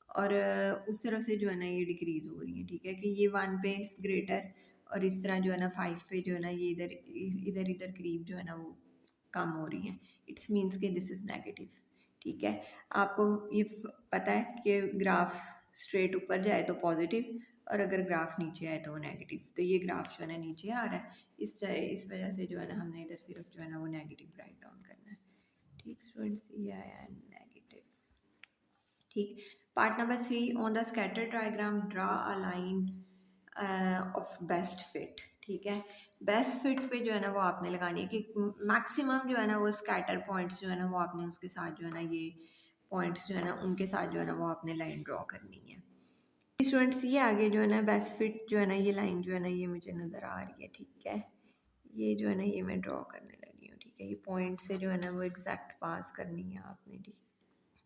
और उस तरफ से जो है ना ये डिक्रीज़ हो रही है। ठीक है, कि ये 1 पे ग्रेटर, और इस तरह जो है ना 5 पे जो है ना ये इधर इधर इधर करीब जो है ना वो कम हो रही है। इट्स मीन्स के दिस इज़ नेगेटिव। ठीक है, आपको ये पता है कि ग्राफ स्ट्रेट ऊपर जाए तो पॉजिटिव, और अगर ग्राफ नीचे आए तो नेगेटिव। तो ये ग्राफ जो है ना नीचे आ रहा है, इस वजह से जो है ना हमने इधर सिर्फ जो है ना वो नेगेटिव राइट डाउन करना है। ठीक स्टूडेंट्स, ये आया नेगेटिव। ठीक, part number 3, on the scatter diagram draw a line of best fit. ठीक है, बेस्ट फिट पे जो है ना वो आपने लगानी है कि मैक्सिमम जो है ना वो स्कैटर पॉइंट्स जो है ना वो आपने उसके साथ जो है ना ये पॉइंट्स जो है ना उनके साथ जो है ना वो आपने लाइन ड्रॉ करनी है। स्टूडेंट्स, ये आगे जो है ना बेस्ट फिट जो है ना ये लाइन जो है ना ये मुझे नज़र आ रही है। ठीक है, ये जो है ना ये मैं ड्रॉ करने लगी हूँ। ठीक है, ये पॉइंट से जो है ना वो एग्जैक्ट पास करनी है आपने।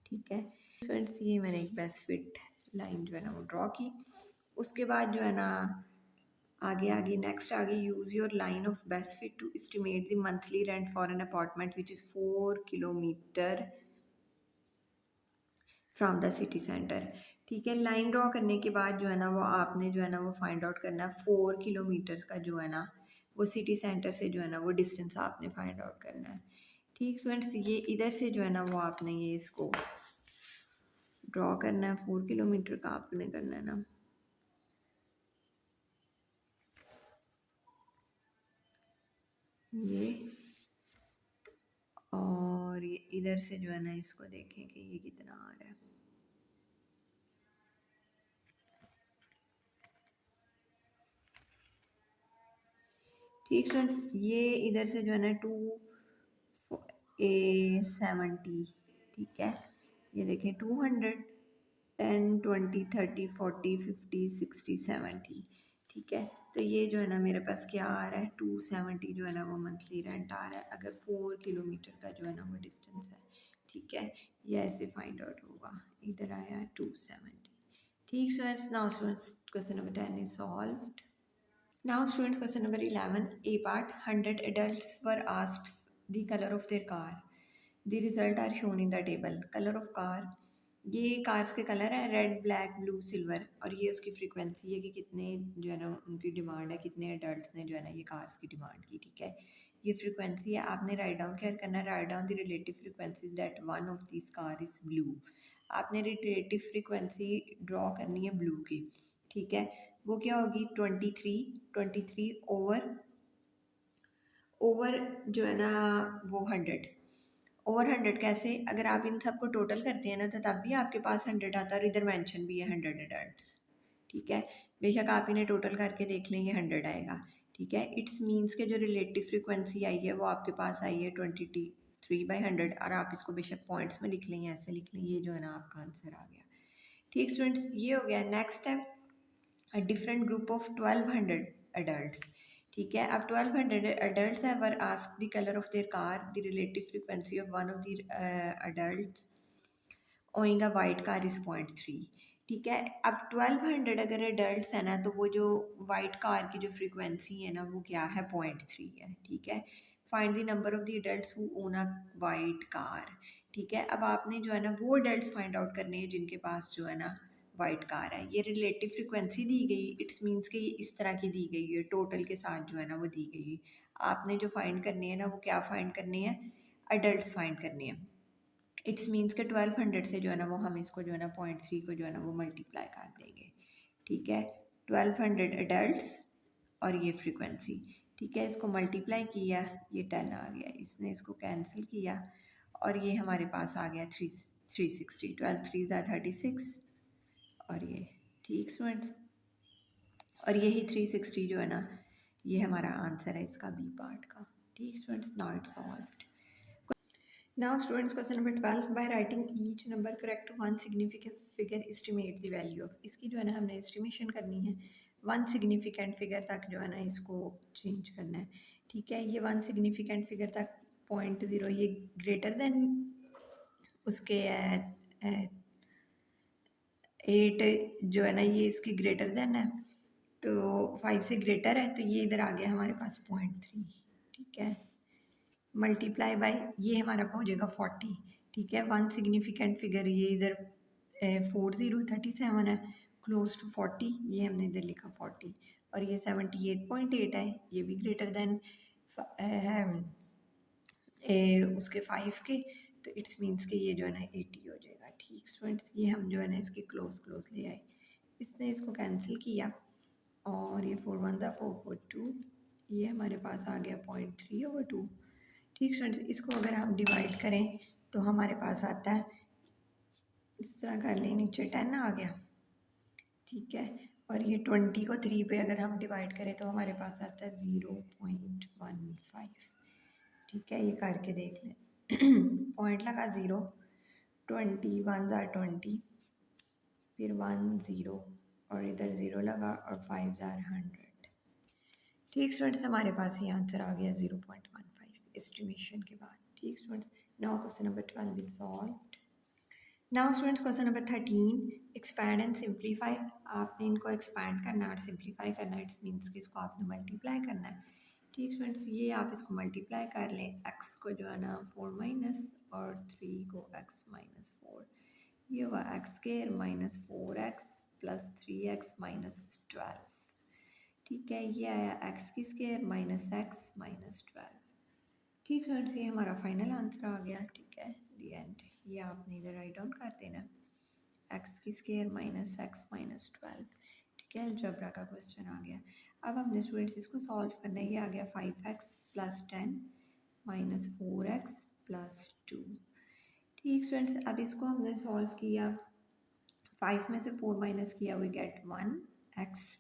ठीक है स्टूडेंट्स, ये मैंने एक बेस्ट फिट लाइन जो है ना वो ड्रॉ की। उसके बाद जो है ना आगे नेक्स्ट आगे, use your line of best fit to estimate the monthly rent for an apartment which is 4 kilometre from the city centre. ठीक है, लाइन ड्रॉ करने के बाद जो है ना वो आपने जो है ना वो फाइंड आउट करना है 4 किलोमीटर्स का जो है ना वो सिटी सेंटर से जो है ना वो डिस्टेंस आपने फाइंड आउट करना है। ठीक फ्रेंड्स, ये इधर से जो है ना वो आपने ये इसको ड्रॉ करना है। 4 किलोमीटर का आपने करना है ना, ये, और ये इधर से जो है ना इसको देखें कि ये कितना आ रहा है। ठीक फ्रेंड्स, ये इधर से जो है ना 270। ठीक है, ये देखें 200, 10 20 30 40 50 60 70। ठीक है, तो ये जो है ना मेरे पास क्या आ रहा है, 270 जो है ना वो मंथली रेंट आ रहा है, अगर 4 किलोमीटर का जो है ना वो डिस्टेंस है। ठीक है, ये ऐसे फाइंड आउट होगा। इधर आया 270। ठीक students, now students question number 10 is solved. Now students, question number 11, A part, 100 adults were asked the color of their car. The result are shown in the table. Color of car, ये cars के colour है red black blue silver, और ये उसकी frequency है कि कितने जो है ना उनकी डिमांड है, कितने अडल्ट ने जो है ना ये कार्स की डिमांड की। ठीक है, ये फ्रीक्वेंसी है, आपने राइट डाउन क्या करना है, write down the relative frequencies that one of this car is blue. आपने रिलेटिव फ्रीक्वेंसी ड्रॉ करनी है ब्लू की। ठीक है, वो क्या होगी, 23 ओवर ओवर जो है ना वो 100। ओवर 100 कैसे, अगर आप इन सबको टोटल करते हैं ना तो तब भी आपके पास 100 आता है, और इधर मेंशन भी है 100 एडल्ट्स। ठीक है, बेशक आप इन्हें टोटल करके देख लें, ये 100 आएगा। ठीक है, इट्स मीन्स के जो रिलेटिव फ्रिक्वेंसी आई है वो आपके पास आई है 23/100, और आप इसको बेशक पॉइंट्स में लिख लें या ऐसे लिख लें, ये जो है ना आपका आंसर आ गया। ठीक स्टूडेंट्स, ये हो गया। नेक्स्ट है a different group of 1200 adults। ठीक है, अब 1200 adults है were asked the color of their car, the relative frequency of one of the adults owning a white car is 0.3। ठीक है, अब 1200 अगर एडल्ट है ना तो वो जो वाइट कार की जो फ्रीक्वेंसी है ना वो क्या है, 0.3 है। ठीक है, find the number of the adults who own a white car. ठीक है, अब आपने जो है ना वो एडल्ट्स फाइंड आउट करने हैं जिनके पास जो है ना वाइट कार है। ये रिलेटिव फ्रिक्वेंसी दी गई, इट्स मीन्स कि ये इस तरह की दी गई है, टोटल के साथ जो है ना वो दी गई है। आपने जो फाइंड करने हैं ना वो क्या फाइंड करने हैं, अडल्ट फाइंड करने हैं। इट्स मीन्स के 1200 से जो है ना वो हम इसको जो है ना 0.3 को जो है ना वो मल्टीप्लाई कर देंगे। ठीक है, 1200 एडल्ट्स और ये फ्रीक्वेंसी, ठीक है। इसको मल्टीप्लाई किया, ये 10 आ गया, इसने इसको कैंसिल किया और ये हमारे पास आ गया 360, 12 3 36 और ये, ठीक स्टूडेंट्स। और यही 360 जो है ना, ये हमारा आंसर है इसका बी पार्ट का, ठीक students. Now it's solved. Now students question number 12, by writing each number correct one significant figure estimate the value of. इसकी जो है ना हमने एस्टिमेशन करनी है, वन सिग्निफिकेंट फिगर तक जो है ना इसको चेंज करना है, ठीक है। ये वन सिग्निफिकेंट फिगर तक 0.0 ये ग्रेटर देन उसके 8 जो है ना, ये इसकी ग्रेटर देन है, तो 5 से ग्रेटर है, तो ये इधर आ गया हमारे पास 0.3, ठीक है। मल्टीप्लाई बाय ये हमारा हो जाएगा 40, ठीक है। वन सिग्निफिकेंट फिगर ये इधर 4037 है, क्लोज टू 40, ये हमने इधर लिखा 40, और ये 78.8 है, ये भी ग्रेटर देन उसके 5 के, तो इट्स मीन्स कि ये जो है ना 80 हो जाएगा, ठीक स्टूडेंट्स। ये हम जो है ना इसके क्लोज क्लोज ले आए, इसने इसको कैंसिल किया और ये 4 1 4 2, ये हमारे पास आ गया 0.3/2, ठीक स्टूडेंट्स। इसको अगर हम डिवाइड करें तो हमारे पास आता है, इस तरह कर लें, नीचे 10 आ गया, ठीक है। और ये 20 को 3 पे अगर हम डिवाइड करें तो हमारे पास आता है 0.15, ठीक है। ये करके देख लें पॉइंट लगा 0, 20 1 20, फिर 1 0 और इधर 0 लगा और 5 100, ठीक स्टूडेंट्स। हमारे पास ये आंसर आ गया 0.15 एस्टिमेशन के बाद, ठीक students. Now question number 12 is solved. Now students question number 13, expand and simplify. आपने इनको एक्सपैंड करना है और सिंप्लीफाई करना है, इट्स मीन्स कि इसको आपने मल्टीप्लाई करना है, ठीक स्टूडेंट्स। ये आप इसको मल्टीप्लाई कर लें, x को जो है ना 4 माइनस और 3 को x माइनस 4, ये हुआ x square minus 4x plus 3x minus 12, ठीक है। ये आया एक्स की स्क्वायर माइनस एक्स माइनस 12, ठीक स्टूडेंट्स। ये हमारा फाइनल आंसर आ गया, ठीक है, दी एंड। ये आपने इधर राइट डाउन कर देना, एक्स की स्क्वायर माइनस एक्स माइनस 12, ठीक है। अलजेब्रा का क्वेश्चन आ गया। अब हमने स्टूडेंट्स इसको सॉल्व करना है, ये आ गया 5x plus 10 minus 4x plus 2, ठीक स्टूडेंट्स। अब इसको हमने सॉल्व किया, 5 में से 4 माइनस किया, वी गेट 1x,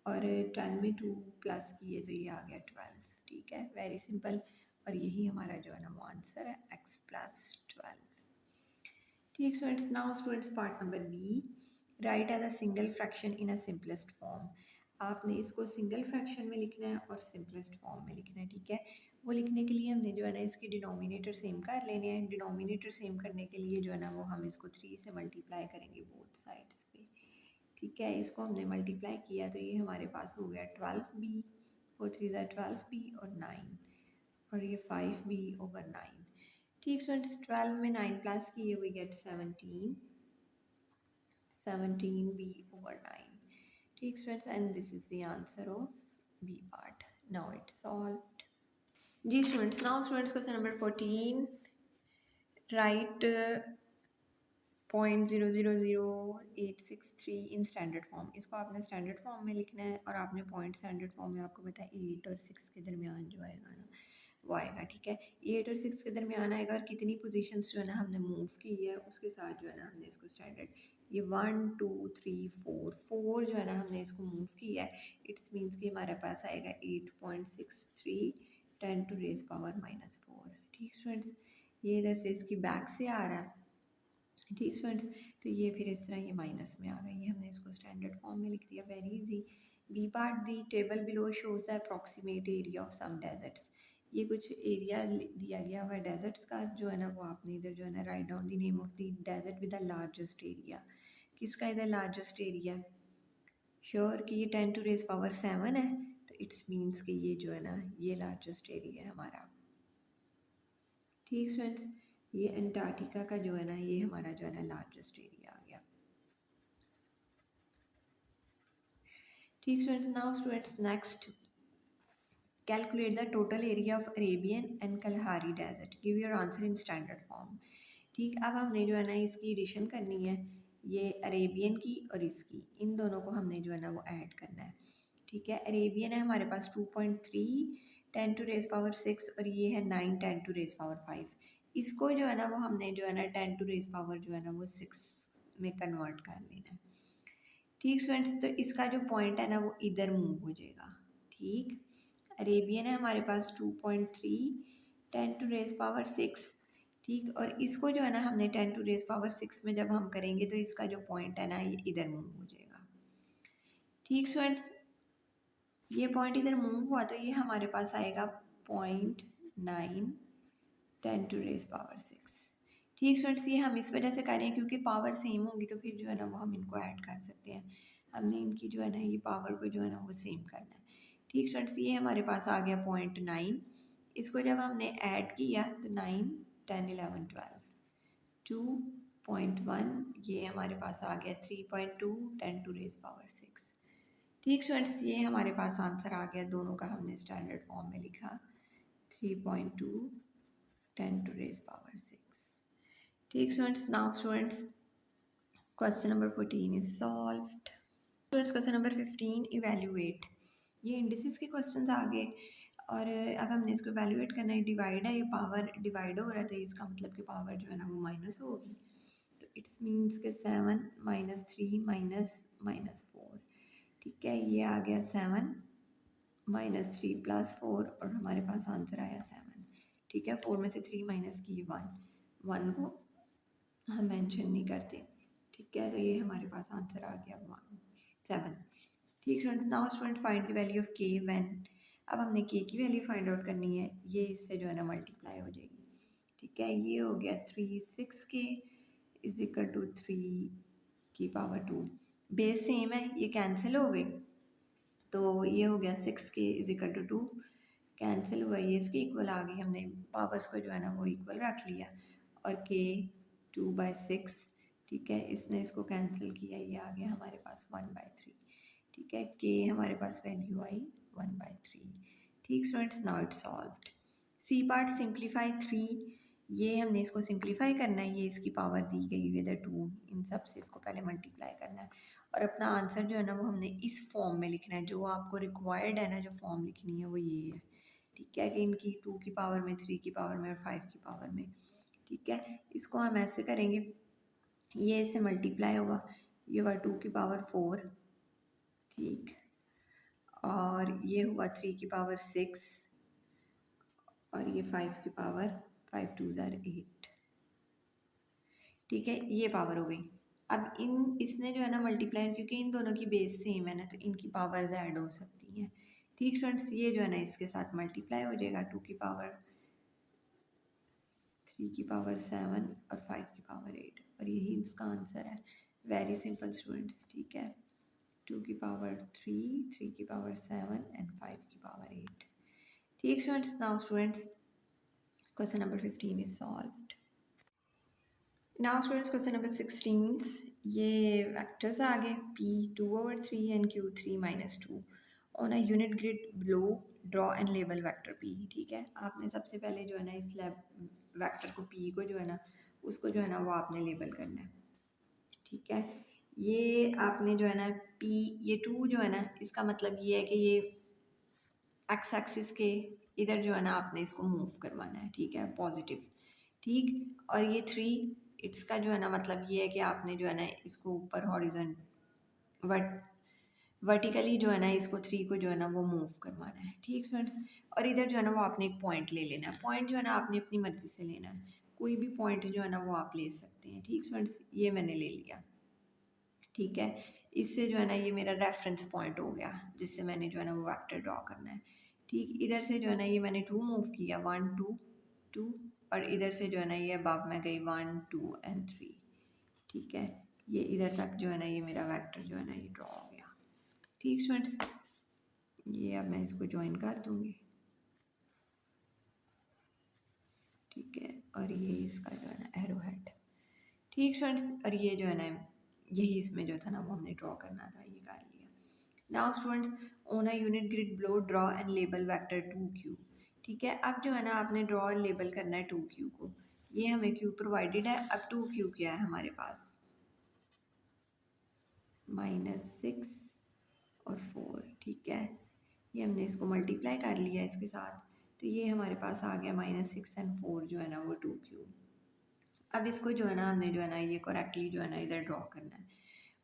और 10 में 2 प्लस किए तो ये आ गया 12, ठीक है, वेरी सिंपल। और यही हमारा जो है ना वो आंसर है x प्लस 12, ठीक students. Now students part number B, write as a single fraction in a simplest form. आपने इसको सिंगल फ्रैक्शन में लिखना है और सिंपलेस्ट फॉर्म में लिखना है, ठीक है। वो लिखने के लिए हमने जो है ना इसकी डिनोमिनेटर सेम कर लेने हैं, डिनोमिनेटर सेम करने के लिए जो है ना वो हम इसको 3 से मल्टीप्लाई करेंगे बोथ साइड्स पे, ठीक है। इसको हमने मल्टीप्लाई किया तो ये हमारे पास हो गया 12b, 4 3 12b और 9, और ये 5b/9, ठीक स्टूडेंट्स। 12 में 9 प्लस किए वी गेट 17, 17b/9, ठीक students. And this is the answer of B part. Now it's solved. जी students, now students question number 14, write 0.000863 in standard form. इसको आपने स्टैंडर्ड फॉर्म में लिखना है और आपने पॉइंट स्टैंडर्ड फॉर्म में आपको पता है 8 और 6 के दरमियान जो आएगा ना वो आएगा, ठीक है। 8 और 6 के दरमियान आएगा और कितनी पोजीशंस जो है ना हमने मूव की है उसके साथ जो है ना हमने इसको स्टैंडर्ड, ये 1 2 3 4 जो है ना हमने इसको मूव किया है, इट्स मीन्स कि हमारे पास आएगा 8.63 10⁻⁻⁴, ठीक स्टूडेंट्स। ये इधर से इसकी बैक से आ रहा है, ठीक स्टूडेंट्स। तो ये फिर इस तरह ये माइनस में आ गई, ये हमने इसको स्टैंडर्ड फॉर्म में लिख दिया, very easy. B part, the table below shows the approximate area of some deserts. ये कुछ एरिया दिया गया हुआ है डेजर्ट्स का, जो है ना वो आपने इधर जो है ना write down the name of the desert with the largest area. किसका इधर लार्जेस्ट एरिया, श्योर कि ये 10⁻⁷ है, तो इट्स मीन्स कि ये जो है ना ये लार्जेस्ट एरिया है हमारा, ठीक स्टूडेंट्स। ये अंटार्कटिका का जो है ना ये हमारा जो है ना लार्जेस्ट एरिया आ गया, ठीक students. Now students next, calculate the total area of Arabian and Kalahari desert, give your answer in standard form, ठीक। अब हमने जो है ना इसकी एडिशन करनी है, ये अरेबियन की और इसकी, इन दोनों को हमने जो है ना वो ऐड करना है। ठीक है, अरेबियन है हमारे पास 2.3 10⁻⁶ और ये है 9 10⁻⁵। इसको जो है ना वो हमने जो है ना 10⁻⁴ जो है ना वो 6 में कन्वर्ट कर लेना है। ठीक स्टूडेंट्स, तो इसका जो पॉइंट है ना वो इधर मूव हो जाएगा। ठीक, अरेबियन है हमारे पास 2.3 10⁻⁶। ठीक, और इसको जो है ना हमने 10⁻⁶ में जब हम करेंगे तो इसका जो पॉइंट है ना ये इधर मूव हो जाएगा। ठीक स्टूडेंट्स, ये पॉइंट इधर मूव हुआ तो ये हमारे पास आएगा 0.9 10⁻⁶। ठीक स्टूडेंट्स, ये हम इस वजह से कर रहे हैं क्योंकि पावर सेम होगी तो फिर जो है ना वो हम इनको ऐड कर सकते हैं। हमने इनकी जो है ना ये पावर को जो है ना वो सेम करना है। ठीक स्टूडेंट्स, ये हमारे पास आ गया 0.9। इसको जब हमने ऐड किया तो 9 10 11 12 2.1, ये हमारे पास आ गया 3.2 10⁻⁶। ठीक स्टूडेंट्स, ये हमारे पास आंसर आ गया, दोनों का हमने स्टैंडर्ड फॉर्म में लिखा 3.2 10⁻⁶। ठीक students, now students question number 14 is solved. Students question number 15 evaluate. ये इंडिसेस के क्वेश्चन आ गए और अब हमने इसको इवेल्युएट करना है। डिवाइड है, ये पावर डिवाइड हो रहा है तो इसका मतलब कि पावर जो है ना वो माइनस होगी। तो इट्स मीन्स के 7 -3 -4। ठीक है, ये आ गया 7 -3 + 4 और हमारे पास आंसर आया 7। ठीक है, 4 में से 3 माइनस की 1 को हम मेंशन नहीं करते। ठीक है, तो ये हमारे पास आंसर आ गया 7। ठीक student, now student find the value of के व्हेन। अब हमने के की वैल्यू फाइंड आउट करनी है, ये इससे जो है ना मल्टीप्लाई हो जाएगी। ठीक है, ये हो गया 3 6k इज इक्वल टू 3 की पावर 2। बेस सेम है, ये कैंसिल हो गई तो ये हो गया 6k is equal to 2। Cancel हुआ, ये इसके इक्वल आ गई, हमने पावर्स को जो है ना वो इक्वल रख लिया और k 2/6। ठीक है, इसने इसको कैंसिल किया, ये आ गया हमारे पास 1/3। ठीक है, k हमारे पास वैल्यू आई 1/3। ठीक students, now it's solved. C part simplify 3, ये हमने इसको सिंप्लीफाई करना है, ये इसकी पावर दी गई हुई है 2, इन सब से इसको पहले मल्टीप्लाई करना है और अपना आंसर जो है ना वो हमने इस फॉर्म में लिखना है। जो आपको रिक्वायर्ड है ना जो फॉर्म लिखनी है वो ये है। ठीक है, कि इनकी 2 की पावर में, 3 की पावर में और 5 की पावर में। ठीक है, इसको हम ऐसे करेंगे, ये इससे मल्टीप्लाई होगा, ये हुआ 2 की पावर 4। ठीक, और ये हुआ 3 की पावर 6 और ये 5 की पावर 5 2 8। ठीक है, ये पावर हो गई। अब इसने जो है ना मल्टीप्लाई, क्योंकि इन दोनों की बेस सेम है ना तो इनकी पावर्स ऐड हो सकती हैं। ठीक स्टूडेंट्स, ये जो है ना इसके साथ मल्टीप्लाई हो जाएगा, 2 की पावर 3 की पावर 7 और 5 की पावर 8 और यही इसका आंसर है। Very simple students. ठीक है, 2 की पावर 3, 3 की पावर 7 एंड 5 की पावर 8। ठीक students, now students question number 15 is solved. Now students question number 16, ये वेक्टर्स आ गए p2/3 and q3 - 2 on a unit grid below draw and label vector p। ठीक है, आपने सबसे पहले जो है ना इस वेक्टर को p को जो है ना उसको जो है ना वो आपने लेबल करना है। ठीक है, ये आपने जो है ना p, ये 2 जो है ना इसका मतलब ये है कि ये एक्स एक्सिस के इधर जो है ना आपने इसको मूव करवाना है। ठीक है, पॉजिटिव। ठीक, और ये 3 इसका जो है ना मतलब ये है कि आपने जो है ना इसको ऊपर हॉरिजॉन्टल वर्टिकली जो है ना इसको 3 को जो है ना वो मूव करवाना है। ठीक फ्रेंड्स, और इधर जो है ना वो आपने एक पॉइंट ले लेना है। पॉइंट जो है ना आपने अपनी मर्जी से लेना है, कोई भी पॉइंट जो है ना वो आप ले सकते हैं। ठीक फ्रेंड्स, ये मैंने ले लिया। ठीक है, इससे जो है ना ये मेरा रेफरेंस पॉइंट हो गया जिससे मैंने जो है ना वो वेक्टर ड्रॉ करना है। ठीक, इधर से जो है ना ये मैंने 2 मूव किया, 1 2 2 और इधर से जो है ना ये अबव में गई 1 2 एंड 3। ठीक है, ये इधर तक जो है ना ये मेरा वेक्टर जो है ना ये ड्रॉ हो गया। ठीक स्टूडेंट्स, ये अब मैं इसको ज्वाइन कर दूँगी। ठीक है, और ये इसका जो है ना एरो हेड। ठीक स्टूडेंट्स, और ये जो है ना यही इसमें जो था ना वो हमने ड्रॉ करना था, ये कर लिया। Now students, on a unit grid below draw and label vector 2q। ठीक है, अब जो है ना आपने ड्रॉ और लेबल करना है 2q को। ये हमें q प्रोवाइडेड है, अब 2q क्या है हमारे पास। -6 और 4, ठीक है। ये हमने इसको मल्टीप्लाई कर लिया इसके साथ, तो ये हमारे पास आ गया -6 एंड 4 जो है ना वो 2 क्यूब। अब इसको जो है ना हमने जो है ना ये करेक्टली जो है ना इधर ड्रॉ करना है।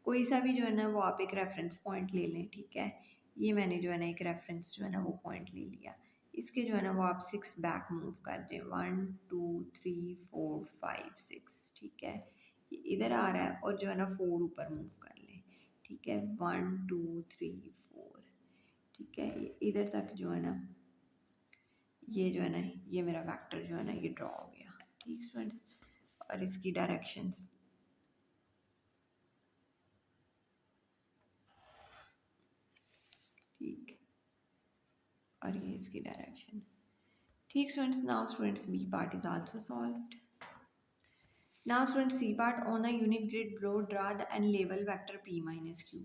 कोई सा भी जो है ना वो आप एक रेफरेंस पॉइंट ले लें, ठीक है। ये मैंने जो है ना एक रेफरेंस जो है ना वो पॉइंट ले लिया। इसके जो है ना वो आप 6 बैक मूव कर दें, 1 2 3 4 5 6, ठीक है। ये इधर आ रहा है और जो है ना 4 ऊपर मूव कर लें, ठीक है। 1 2 3 4, ठीक है। ये इधर तक जो है ना ये जो है ना ये मेरा वेक्टर जो है ना ये ड्रॉ हो गया, ठीक स्टूडेंट्स। और इसकी डायरेक्शंस, ठीक, और ये इसकी डायरेक्शन, ठीक students. Now students B part is also solved. Now students C part on a unit grid draw the and लेवल वेक्टर p माइनस क्यू,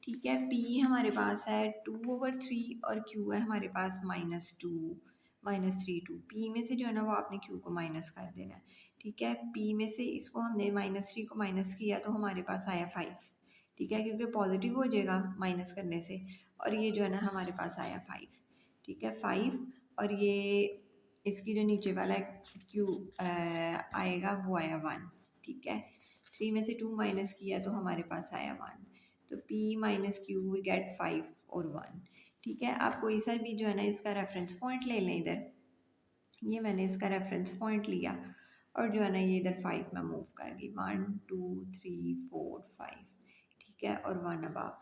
ठीक है। p हमारे पास है 2/3 और q है हमारे पास -2 -3 2। p में से जो है ना वो आपने q को माइनस कर देना है, ठीक है। p में से इसको हमने -3 को माइनस किया तो हमारे पास आया 5, ठीक है, क्योंकि पॉजिटिव हो जाएगा माइनस करने से। और ये जो है ना हमारे पास आया 5, ठीक है, 5। और ये इसकी जो नीचे वाला क्यू आएगा वो आया 1, ठीक है। 3 में से 2 माइनस किया तो हमारे पास आया 1, तो p minus Q we get 5 और 1, ठीक है। आप कोई सा भी जो है ना इसका रेफरेंस पॉइंट ले लें इधर। ये मैंने इसका रेफरेंस पॉइंट लिया और जो है ना ये इधर 5 में मूव कर गई, 1 2 3 4 5, ठीक है, और 1 अबव,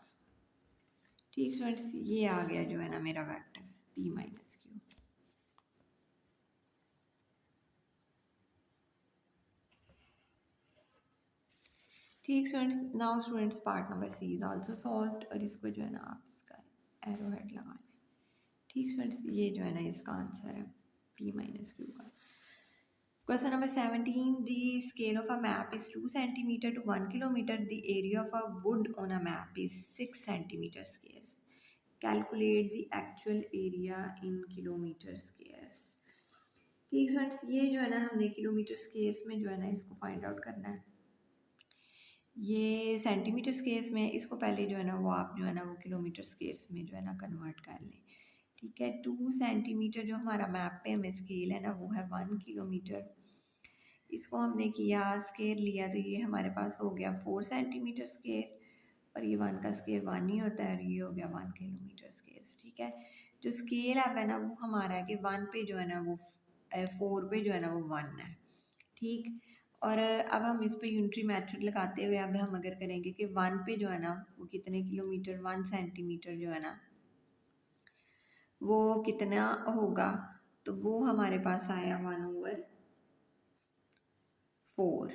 ठीक स्टूडेंट्स। ये आ गया जो है ना मेरा वेक्टर p माइनस क्यू। ठीक students, now students part number C is also solved, और इसको जो है ना आप इसका एरो हेड लगा लें, ठीक स्टूडेंट्स। ये जो है ना इसका आंसर है p माइनस क्यू का। Question number 17, the scale of a map is 2 centimeter to 1 kilometer, the area of a would on a map is 6 centimeter squares, calculate the actual area in kilometre squares, ठीक students. ये जो है ना हमने kilometre squares में जो है ना इसको फाइंड आउट करना है। ये सेंटीमीटर स्क्वायर्स में, इसको पहले जो है ना वो आप जो है ना वो किलोमीटर स्क्वायर्स में जो है ना कन्वर्ट कर लें, ठीक है। 2 सेंटीमीटर जो हमारा मैप पे हमें स्केल है ना वो है 1 किलोमीटर। इसको हमने किया स्केल लिया तो ये हमारे पास हो गया 4 सेंटीमीटर स्केल, और ये 1 का स्केल 1 ही होता है, और ये हो गया 1 किलोमीटर स्केल, ठीक है। जो स्केल अब है ना वो हमारा है कि 1 पे जो है ना वो 4 पे जो है ना वो 1 है, ठीक। और अब हम इस पे यूनिटरी मेथड लगाते हुए अब हम अगर करेंगे कि 1 पे जो है ना वो कितने किलोमीटर, 1 सेंटीमीटर जो है ना वो कितना होगा, तो वो हमारे पास आया 1/4,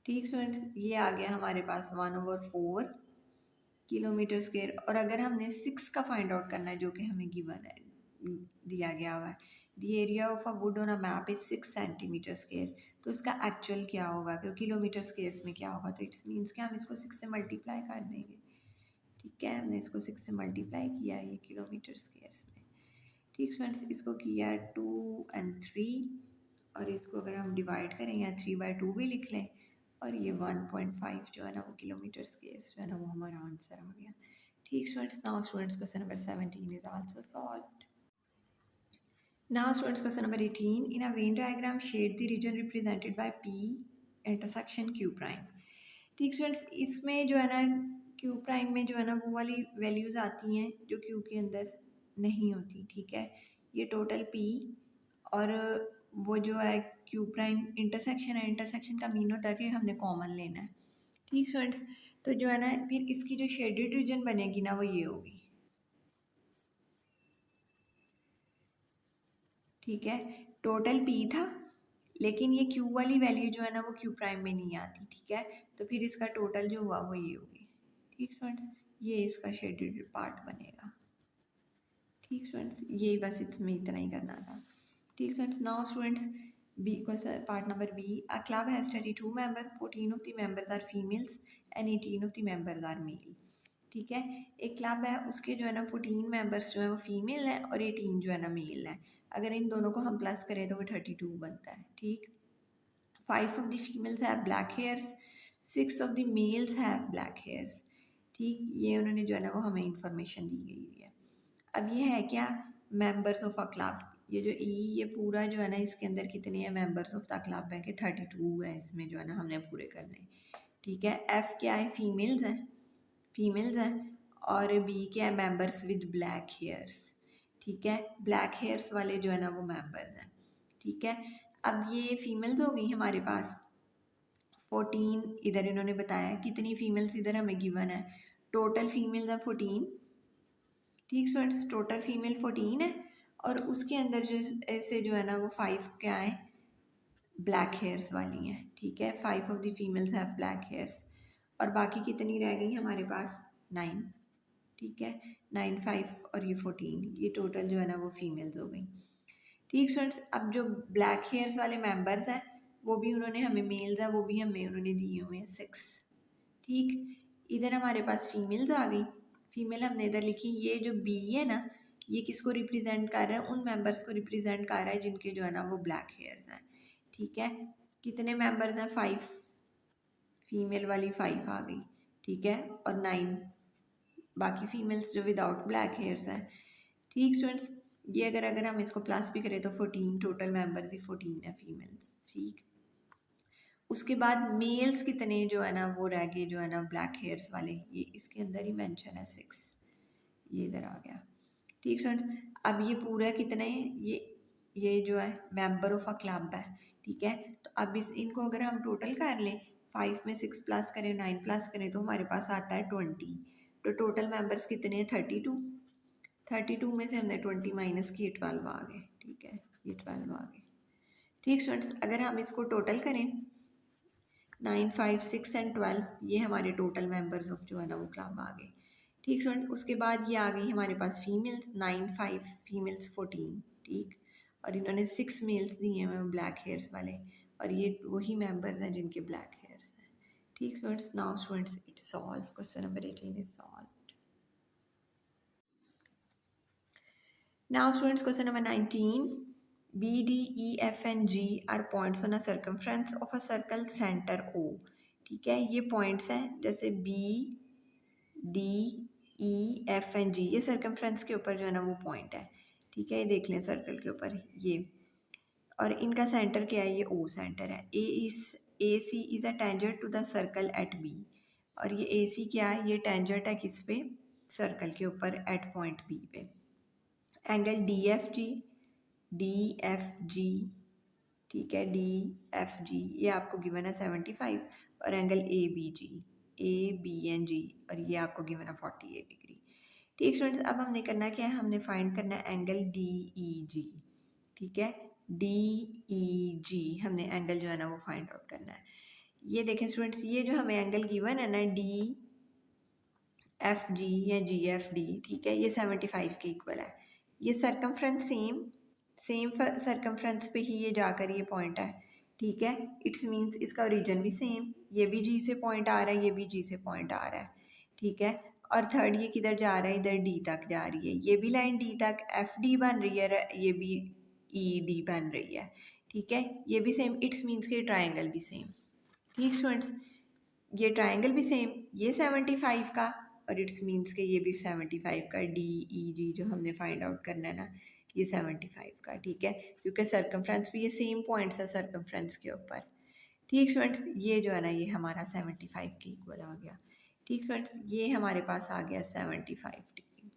ठीक स्टूडेंट्स। ये आ गया हमारे पास 1/4 किलोमीटर स्क्वायर। और अगर हमने 6 का फाइंड आउट करना है जो कि हमें गिवन है, दिया गया हुआ है, the area of a would on a map is 6 centimetre square, तो इसका एक्चुअल क्या होगा, क्योंकि किलोमीटर स्क्वायर में क्या होगा, तो इट्स मीन्स कि हम इसको 6 से मल्टीप्लाई कर देंगे, ठीक है। हमने इसको 6 से मल्टीप्लाई किया ये किलोमीटर स्क्वायर में, ठीक स्टूडेंट्स। इसको किया 2 एंड 3, और इसको अगर हम डिवाइड करें या 3/2 भी लिख लें, और ये 1.5 जो है ना वो किलोमीटर स्क्वायर जो है ना वो हमारा आंसर आ गया, ठीक students. Now students question number 17 is also solved. Now students question number 18, in a Venn diagram shade the region represented by p intersection q prime, ठीक स्टूडेंट्स। इसमें जो है ना q प्राइम में जो है ना वो वाली वैल्यूज़ आती हैं जो q के अंदर नहीं होती, ठीक है। ये टोटल p और वो जो है q प्राइम इंटरसेक्शन है, इंटरसेक्शन का मीन होता है कि हमने कॉमन लेना है, ठीक स्टूडेंट्स। तो जो है ना फिर इसकी जो शेडेड रीजन बनेगी ना वो ये होगी, ठीक है। टोटल p था लेकिन ये q वाली वैल्यू जो है ना वो q प्राइम में नहीं आती, ठीक है। तो फिर इसका टोटल जो हुआ वो ये होगी, ठीक स्टूडेंट्स। ये इसका शेडेड पार्ट बनेगा, ठीक स्टूडेंट्स। यही बस इसमें इतना ही करना था, ठीक students. Now students B question part number B, a club has 32 member, 14 of the members are females and 18 of the members are male, ठीक है। एक क्लब है उसके जो है ना 14 मेंबर्स जो है वो फीमेल है और 18 जो है ना मेल है। अगर इन दोनों को हम प्लस करें तो वो 32 बनता है, ठीक। 5 of the females have black hairs, 6 of the males have black hairs, ठीक, ये उन्होंने जो है ना वो हमें इंफॉर्मेशन दी गई हुई है। अब ये है क्या, मेंबर्स ऑफ अ क्लब। ये जो ये पूरा जो है ना इसके अंदर कितने हैं मेंबर्स ऑफ द क्लब है कि 32 है, इसमें जो है ना हमने पूरे करने। ठीक है, एफ क्या है, फीमेल्स हैं। और बी क्या है, मेंबर्स विद ब्लैक हेयर्स। ठीक है, ब्लैक हेयर्स वाले जो है ना वो मेंबर्स हैं। ठीक है, अब ये फीमेल्स हो गई हमारे पास 14। इधर इन्होंने बताया कितनी फीमेल्स इधर हमें गिवन है, टोटल फीमेल्स है 14। ठीक स्टूडेंट्स, टोटल फीमेल 14 है और उसके अंदर जो ऐसे जो है ना वो 5 क्या है, ब्लैक हेयर्स वाली हैं। ठीक है, 5 of the females have black hairs. और बाकी कितनी रह गई हमारे पास, 9। ठीक है, 9 5 और ये 14, ये टोटल जो है ना वो फीमेल्स हो गई। ठीक स्टूडेंट्स, अब जो ब्लैक हेयर्स वाले मेंबर्स हैं वो भी उन्होंने हमें, मेल्स हैं वो भी हमें उन्होंने दिए हुए हैं 6। ठीक, इधर हमारे पास फीमेल्स आ गई। फीमेल हमने इधर लिखी, ये जो बी है ना ये किसको रिप्रेजेंट कर रहा है, उन मेंबर्स को रिप्रेजेंट कर रहा है जिनके जो है ना वो ब्लैक हेयर्स हैं। ठीक है, कितने मेंबर्स हैं, 5, फीमेल वाली 5 आ गई। ठीक है, और 9 बाकी फीमेल्स जो विदाउट ब्लैक हेयर्स हैं। ठीक स्टूडेंट्स, ये अगर हम इसको प्लस भी करें तो 14, टोटल मेंबर्स ही 14 है फीमेल्स। ठीक, उसके बाद मेल्स कितने जो है ना वो रह गए जो है ना ब्लैक हेयर्स वाले, ये इसके अंदर ही मेंशन है 6, ये इधर आ गया। ठीक स्टूडेंट्स, अब ये पूरा कितने हैं, ये जो है मेंबर ऑफ अ क्लब है। ठीक है, तो अब इनको अगर हम टोटल कर लें, 5 में 6 प्लस करें, 9 प्लस करें तो हमारे पास आता है 20। तो टोटल मेंबर्स कितने हैं, 32। 32 में से हमने 20 माइनस किए, 12 आ गए। ठीक है, ये 12 आ गए। ठीक स्टूडेंट्स, अगर हम इसको टोटल करें 9 5 6 एंड 12, ये हमारे टोटल मेंबर्स ऑफ जो है ना वो क्लब आ गए। ठीक स्टूडेंट, उसके बाद ये आ गई हमारे पास फीमेल्स, 9 5 फीमेल्स 14। ठीक, और इन्होंने 6 मेल्स दिए हैं ब्लैक हेयर्स वाले, और ये वही मेंबर्स हैं जिनके ब्लैक हेयर्स हैं। ठीक students, now students it's solve, question number 18 is solve. Now students, question number 19. B, D, E, F and G are points on a circumference of a circle center O. ठीक है, ये points हैं जैसे B, D, E, F and G, ये circumference के ऊपर जो है ना वो पॉइंट है। ठीक है, ये देख लें सर्कल के ऊपर ये, और इनका सेंटर क्या है, ये O सेंटर है। A C is a tangent to the circle at B, और ये ए सी क्या है, ये टेंजेंट है किस पे, सर्कल के ऊपर एट पॉइंट B पे। एंगल डी एफ जी, ठीक है, डी एफ जी ये आपको गिवन है 75, और angle A B N G, और ये आपको गिवन है 48 डिग्री। ठीक स्टूडेंट्स, अब हमने करना क्या है, हमने फाइंड करना है एंगल डी ई जी। ठीक है, डी ई जी हमने एंगल जो है ना वो फाइंड आउट करना है। ये देखें स्टूडेंट्स, ये जो हमें एंगल गिवन है ना डी एफ जी या जी एफ डी, ठीक है, ये 75 के इक्वल है। ये सरकमफ्रेंस सेम सरकमफ्रेंस पे ही ये जाकर ये पॉइंट है। ठीक है, इट्स मीन्स इसका ओरिजिन भी सेम, ये भी जी से पॉइंट आ रहा है, ये भी जी से पॉइंट आ रहा है। ठीक है, और थर्ड ये किधर जा रहा है, इधर डी तक जा रही है, ये भी लाइन डी तक एफ डी बन रही है, ये भी ई डी बन रही है। ठीक है, ये भी सेम, इट्स मीन्स के ट्राइंगल भी सेम। ठीक स्टूडेंट्स, ये ट्राइंगल भी सेम, ये 75 का, और इट्स मीन्स के ये भी 75 का, डी ई जी जो हमने फाइंड आउट करना है ना ये 75 का। ठीक है, क्योंकि सर्कमफ्रेंस भी ये सेम पॉइंट्स है सर्कमफ्रेंस के ऊपर। ठीक स्टूडेंट्स, ये जो है ना ये हमारा 75 के इक्वल आ गया। ठीक स्टूडेंट्स, ये हमारे पास आ गया 75 डिग्री।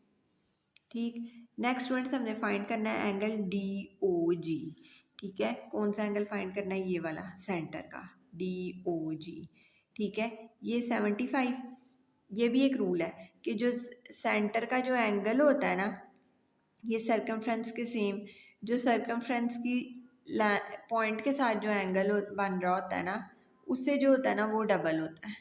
ठीक, नेक्स्ट स्टूडेंट्स हमने फाइंड करना है एंगल डी ओ जी। ठीक है, कौन सा एंगल फाइंड करना है, ये वाला सेंटर का डी ओ जी। ठीक है, ये 75, ये भी एक रूल है कि जो सेंटर का जो एंगल होता है ना ये सरकमफ्रेंस के सेम, जो सरकमफ्रेंस की पॉइंट के साथ जो एंगल बन रहा होता है ना उससे जो होता है ना वो डबल होता है।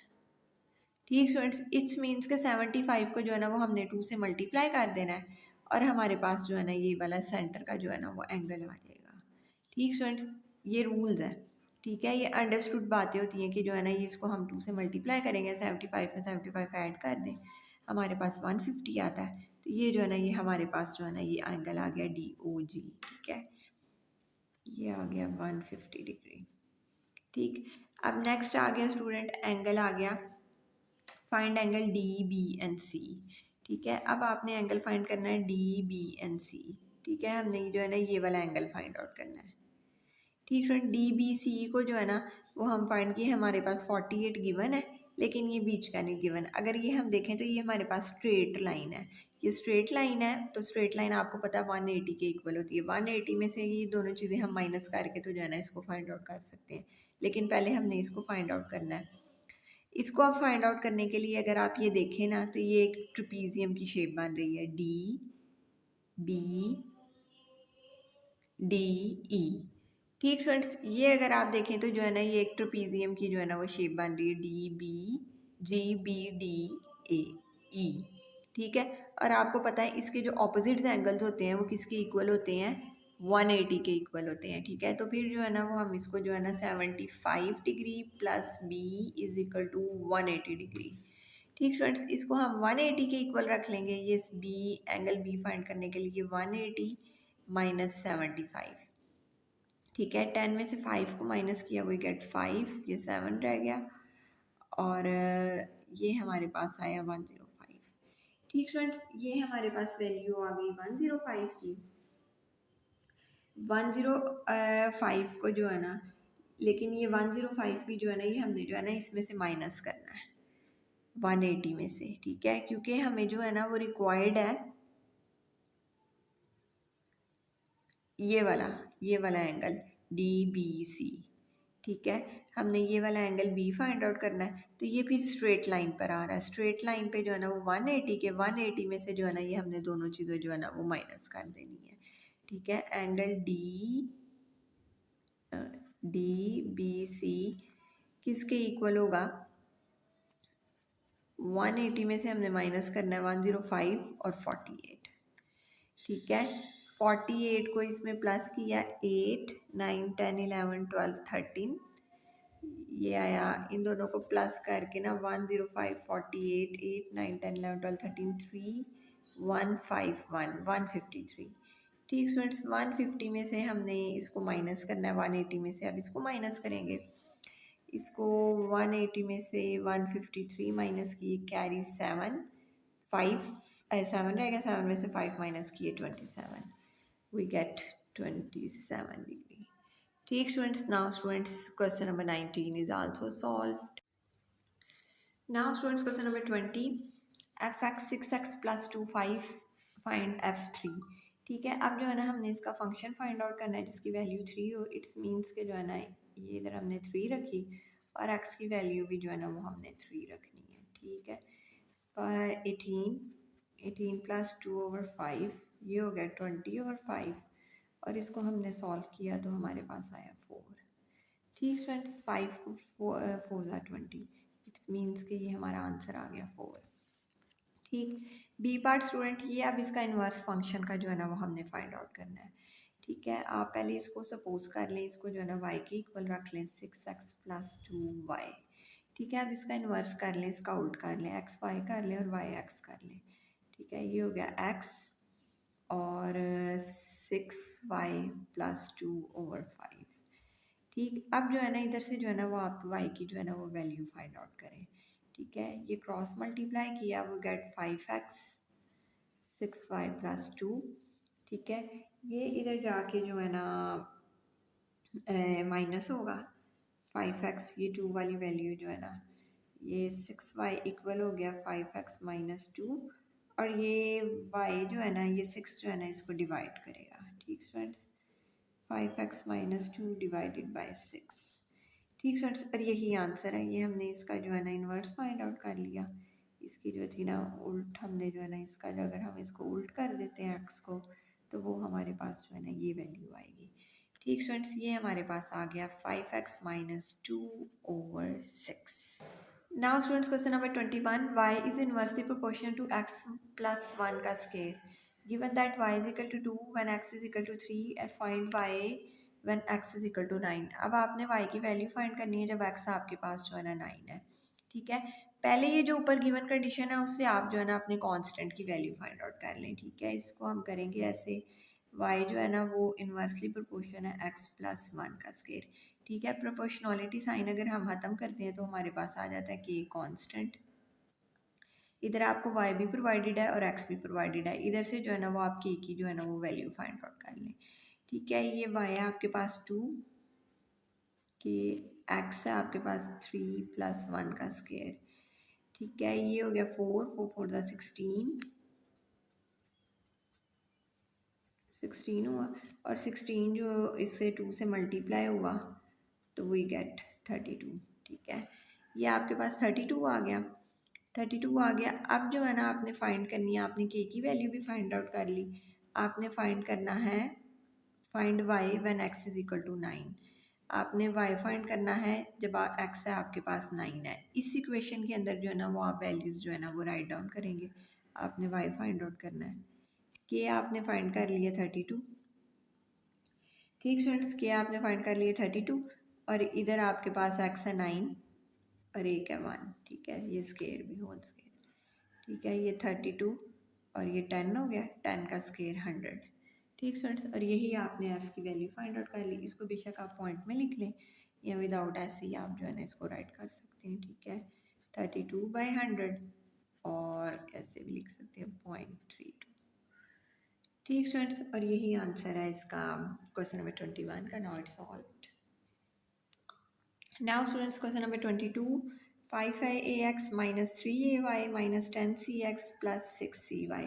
ठीक स्टूडेंट्स, इट्स मीन्स के 75 को जो है ना वो हमने 2 से मल्टीप्लाई कर देना है, और हमारे पास जो है ना ये वाला सेंटर का जो है ना वो एंगल आ जाएगा। ठीक स्टूडेंट्स, ये रूल्स है। ठीक है, ये अंडरस्टूड बातें होती हैं कि जो है ना ये इसको हम 2 से मल्टीप्लाई करेंगे, 75 में 75 ऐड कर दें, हमारे पास 150 आता है। तो ये जो है ना ये हमारे पास जो है ना ये एंगल आ गया डी ओ जी। ठीक है, ये आ गया 150 डिग्री। ठीक, अब नेक्स्ट आ गया स्टूडेंट एंगल आ गया find angle D B and C. ठीक है, अब आपने एंगल फाइंड करना है डी बी एंड सी। ठीक है, हमने जो है ना ये वाला एंगल फाइंड आउट करना है। ठीक फ्रेंड, डी बी सी को जो है ना वो हम फाइंड किए, हमारे पास 48 गिवन है, लेकिन ये बीच का नहीं गिवन। अगर ये हम देखें तो ये हमारे पास स्ट्रेट लाइन है, ये स्ट्रेट लाइन है, तो स्ट्रेट लाइन आपको पता है 180 के इक्वल होती है। 180 में से ये दोनों चीज़ें हम माइनस करके तो जो है ना इसको फाइंड आउट कर सकते हैं, लेकिन पहले हमने इसको फाइंड आउट करना है। इसको आप फाइंड आउट करने के लिए अगर आप ये देखें ना तो ये एक ट्रिपीजियम की शेप बन रही है, डी बी डी ई। ठीक फ्रेंड्स, ये अगर आप देखें तो जो है ना ये एक ट्रोपीजियम की जो है ना वो शेप बन रही है, D B G B D A E. ठीक है, और आपको पता है इसके जो ऑपोजिट एंगल्स होते हैं वो किसके इक्वल होते हैं, 180 के इक्वल होते हैं। ठीक है, तो फिर जो है ना वो हम इसको जो है ना 75 degree plus B is equal to 180 degree. ठीक फ्रेंड्स, इसको हम 180 के इक्वल रख लेंगे, ये बी एंगल बी फाइंड करने के लिए 180 माइनस 75। ठीक है, 10 में से 5 को माइनस किया वी गेट 5, ये 7 रह गया, और ये हमारे पास आया 105। ठीक फ्रेंड्स, ये हमारे पास वैल्यू आ गई 105 की। 105 को जो है ना, लेकिन ये 105 भी जो है ना ये हमने जो है ना इसमें से माइनस करना है 180 में से। ठीक है, क्योंकि हमें जो है ना वो रिक्वायर्ड है ये वाला एंगल डी बी सी। ठीक है, हमने ये वाला एंगल बी फाइंड आउट करना है, तो ये फिर स्ट्रेट लाइन पर आ रहा है। स्ट्रेट लाइन पे जो है ना वो 180 के 180 में से जो है ना ये हमने दोनों चीज़ें जो है ना वो माइनस कर देनी है। ठीक है, एंगल डी बी सी किसके इक्वल होगा, 180 में से हमने माइनस करना है 105 और 48। ठीक है, 48 को इसमें प्लस किया, 8 9 10 11 12 13, ये आया, इन दोनों को प्लस करके ना 105 48 8 9 10 11 12 13 3 151 153। ठीक स्टूडेंट्स, 150 में से हमने इसको माइनस करना है 180 में से। अब इसको माइनस करेंगे, इसको 180 में से 153 माइनस किए, कैरी 7 5 7 रहेगा, 7 में से 5 माइनस किए 27, वी गेट 27 डिग्री। ठीक students, now students question number 19 is also solved. Now students question number 20, fx 6x plus 2 5 find f3। ठीक है, अब जो है ना हमने इसका फंक्शन फाइंड आउट करना है जिसकी वैल्यू 3 हो। इट्स मीन्स के जो है ना ये इधर हमने 3 रखी और x की वैल्यू भी जो है ना वो हमने 3 रखनी है। ठीक है, 18 प्लस 2 ओवर 5, ये हो गया 20 ओवर 5, और इसको हमने सॉल्व किया तो हमारे पास आया 4। ठीक फ्रेंड्स, 5 को 4 ज़ा 20, इट्स मीन्स कि ये हमारा आंसर आ गया 4। ठीक, बी पार्ट स्टूडेंट, ये अब इसका इन्वर्स फंक्शन का जो है ना वो हमने फाइंड आउट करना है। ठीक है, आप पहले इसको सपोज कर लें, इसको जो है ना y के इक्वल रख लें 6x प्लस 2y। ठीक है, अब इसका इन्वर्स कर लें, इसका उल्ट कर लें, x y कर लें और y x कर लें। ठीक है, ये हो गया x और 6y प्लस 2 ओवर 5। ठीक, अब जो है ना इधर से जो है ना वो आप y की जो है ना वो वैल्यू फाइंड आउट करें। ठीक है, ये क्रॉस मल्टीप्लाई किया, वो गेट 5x 6y प्लस 2। ठीक है, ये इधर जाके जो है ना माइनस होगा 5x, ये 2 वाली वैल्यू जो है ना, ये 6y इक्वल हो गया 5x माइनस 2, और ये y जो है ना ये 6 जो है ना इसको डिवाइड करेगा। ठीक friends, 5x minus 2 divided by 6। ठीक फ्रेंड्स, और यही आंसर है। ये हमने इसका जो है ना इन्वर्स फाइंड आउट कर लिया। इसकी जो थी ना उल्ट, हमने जो है ना इसका अगर हम इसको उल्ट कर देते हैं x को, तो वो हमारे पास जो है ना ये वैल्यू आएगी। ठीक फ्रेंड्स, ये हमारे पास आ गया 5x minus 2 over 6। Now students question number 21, y is inversely proportional to x plus 1 का square, given that y is equal to 2 when x is equal to 3 and find y when x is equal to 9। अब आपने y की value find करनी है जब x आपके पास जो है ना 9 है। ठीक है, पहले ये जो ऊपर गिवन कंडीशन है उससे आप जो है ना अपने कांस्टेंट की वैल्यू फाइंड आउट कर लें। ठीक है, इसको हम करेंगे ऐसे, y जो है ना वो इन्वर्सली प्रोपोर्शन है x प्लस 1 का स्केयर। ठीक है, प्रोपोर्शनलिटी साइन अगर हम ख़त्म करते हैं तो हमारे पास आ जाता है कि कांस्टेंट इधर आपको y भी प्रोवाइडेड है और x भी प्रोवाइडेड है, इधर से जो है ना वो आप k की जो है ना वो वैल्यू फाइंड आउट कर लें। ठीक है, ये y है आपके पास 2, के x है आपके पास 3 + 1 का स्क्वायर। ठीक है, ये हो गया 4, 4 4 दा 16 हुआ, और 16 जो इससे 2 से मल्टीप्लाई हुआ तो वी गेट 32। ठीक है, ये आपके पास 32 आ गया, 32 आ गया। अब जो है ना आपने फाइंड करनी है, आपने के की वैल्यू भी फाइंड आउट कर ली, आपने फाइंड करना है find Y when X is equal to 9। आपने वाई फाइंड करना है जब एक्स है आपके पास 9 है। इस इक्वेशन के अंदर जो है ना वो आप वैल्यूज़ जो है ना वो राइट डाउन करेंगे। आपने वाई फाइंड आउट करना है, के आपने फाइंड कर लिया 32। ठीक स्टूडेंट्स, के आपने फाइंड कर लिया 32, और इधर आपके पास एक्स है 9 और एक है 1। ठीक है, ये स्केयर भी होल स्केयर। ठीक है, ये 32 और ये 10 हो गया, 10 का स्केयर 100। ठीक स्टूडेंट्स, और यही आपने एफ़ की वैल्यू फाइंड आउट कर ली। इसको बेशक आप पॉइंट में लिख लें या विदाउट ऐसे ही आप जो है ना इसको राइट कर सकते हैं। ठीक है, 32/100, और ऐसे भी लिख सकते हैं 0.32। ठीक स्टूडेंट्स, और यही आंसर है इसका क्वेश्चन नंबर 21 का। Now it's solved. Now students question number 22, 5ax - 3ay - 10cx + 6cy।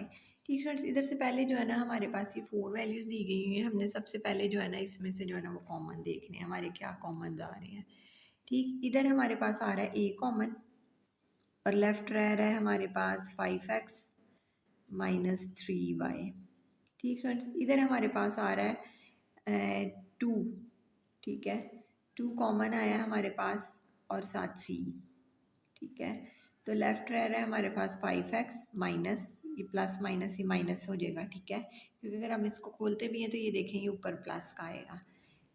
ठीक स्टूडेंट्स, इधर से पहले जो है ना हमारे पास ये 4 वैल्यूज़ दी गई हुई हैं। हमने सबसे पहले जो है ना इसमें से जो है ना वो कॉमन देखने हैं, हमारे क्या कॉमन आ रहे हैं। ठीक, इधर हमारे पास आ रहा है a कॉमन, और लेफ्ट रह रहा है हमारे पास 5x - 3y। ठीक फ्रेंड्स, इधर हमारे पास आ रहा है 2। ठीक है, 2 कॉमन आया हमारे पास, और साथ c। ठीक है, तो लेफ्ट रह रहा है हमारे पास 5x माइनस, ये प्लस माइनस ये माइनस हो जाएगा। ठीक है, क्योंकि अगर हम इसको खोलते भी हैं तो ये देखें ये ऊपर प्लस का आएगा।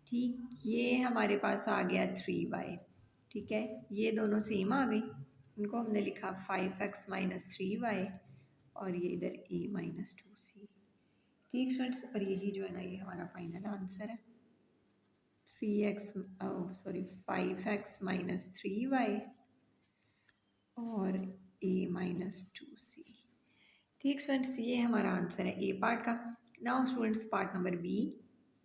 ठीक, ये हमारे पास आ गया 3y। ठीक है, ये दोनों सेम आ गई, इनको हमने लिखा 5x - 3y, और ये इधर a - 2c। ठीक स्टूडेंट्स, और यही जो है ना ये हमारा फाइनल आंसर है। 5x - 3y और a - 2c। ठीक स्टूडेंट्स, ये हमारा आंसर है ए पार्ट का। Now students part number B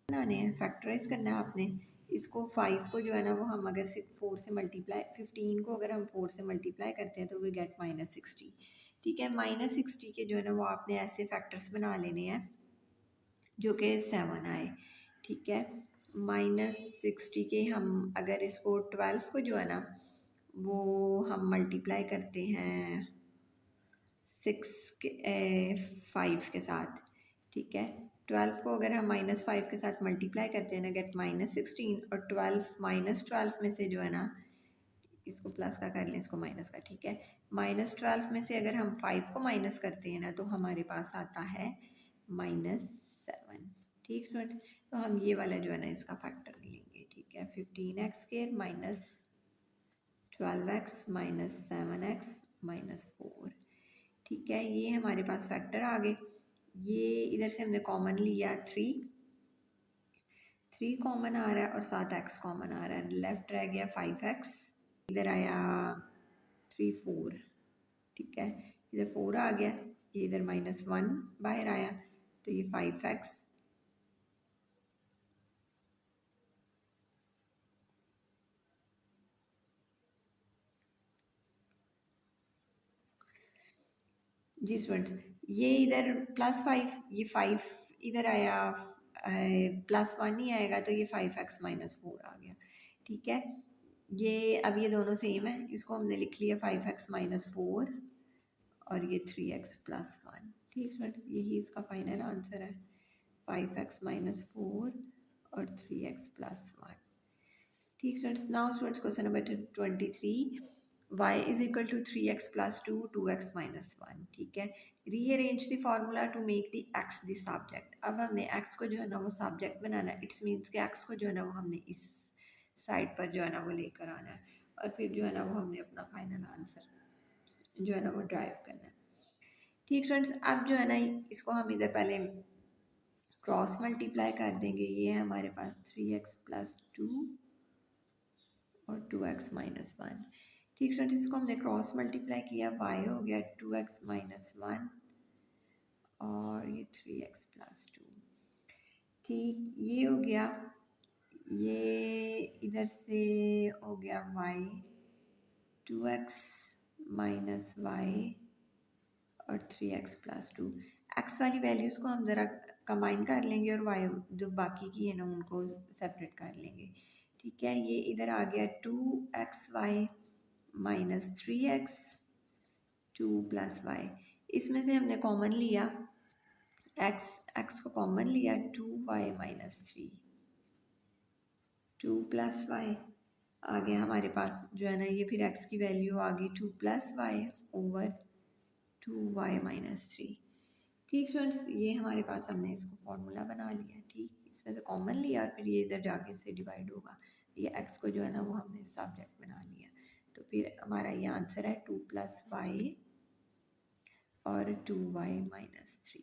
बनाने हैं, फैक्टराइज करना है आपने इसको। 5 को जो है ना वो हम अगर 4 से मल्टीप्लाई, 15 को अगर हम 4 से मल्टीप्लाई करते हैं तो वी गेट -60। ठीक है, -60 के जो है ना वो आपने ऐसे फैक्टर्स बना लेने हैं जो कि 7 आए। ठीक है, -60 के हम अगर इसको 12 को जो है ना वो हम मल्टीप्लाई करते हैं 5 के साथ। ठीक है, 12 को अगर हम -5 के साथ मल्टीप्लाई करते हैं ना गेट -16, और 12 में से जो है ना इसको प्लस का कर लें, इसको माइनस का। ठीक है, -12 में से अगर हम 5 को माइनस करते हैं ना तो हमारे पास आता है -7। ठीक स्टूडेंट्स, तो हम ये वाला जो है ना इसका फैक्टर लेंगे। ठीक है, 15x² - 12x - 7x - 4। ठीक है, ये हमारे पास फैक्टर आ गए। ये इधर से हमने कॉमन लिया 3 कॉमन आ रहा है, और साथ x कॉमन आ रहा है। लेफ्ट रह गया 5x, इधर आया 3 4। ठीक है, इधर 4 आ गया, ये इधर -1 बाहर आया, तो ये 5x जी स्टूडेंट्स, ये इधर +5, ये 5 इधर आया, +1 ही आएगा, तो ये 5x - 4 आ गया। ठीक है, ये अब ये दोनों सेम है, इसको हमने लिख लिया 5x - 4, और ये 3x + 1। ठीक स्टूडेंट्स, यही इसका फाइनल आंसर है, 5x - 4 और 3x + 1। ठीक students, now students question number 23, y is equal to 3x + 2 2x - 1। ठीक है, rearrange the formula to make the x the subject. अब हमने x को जो है ना वो सब्जेक्ट बनाना है। इट्स मीन्स कि x को जो है ना वो हमने इस साइड पर जो है ना वो लेकर आना है, और फिर जो है ना वो हमने अपना फाइनल आंसर जो है ना वो ड्राइव करना है। ठीक स्टूडेंट्स, अब जो है ना इसको हम इधर पहले क्रॉस मल्टीप्लाई कर देंगे। ये है हमारे पास 3x + 2 और 2x - 1। ठीक स्टूडेंट्स, इसको हमने क्रॉस मल्टीप्लाई किया, y हो गया 2x माइनस 1 और ये 3x प्लस 2। ठीक, ये हो गया, ये इधर से हो गया y 2x माइनस वाई और 3x प्लस 2। एक्स वाली वैल्यूज़ को हम ज़रा कंबाइन कर लेंगे और वाई जो बाकी की है ना उनको सेपरेट कर लेंगे। ठीक है, ये इधर आ गया 2xy minus 3x 2 plus Y. इसमें से हमने कॉमन लिया x को कॉमन लिया 2y माइनस 3 2 प्लस वाई आ गया हमारे पास जो है ना, ये फिर x की वैल्यू आ गई 2 plus Y over 2y minus 3। ठीक स्टूडेंट्स, ये हमारे पास हमने इसको फॉर्मूला बना लिया। ठीक, इसमें से कॉमन लिया और फिर ये इधर जाके इससे डिवाइड होगा, ये x को जो है ना वो हमने सब्जेक्ट बना लिया। तो फिर हमारा ये आंसर है 2 प्लस वाई और 2y माइनस 3।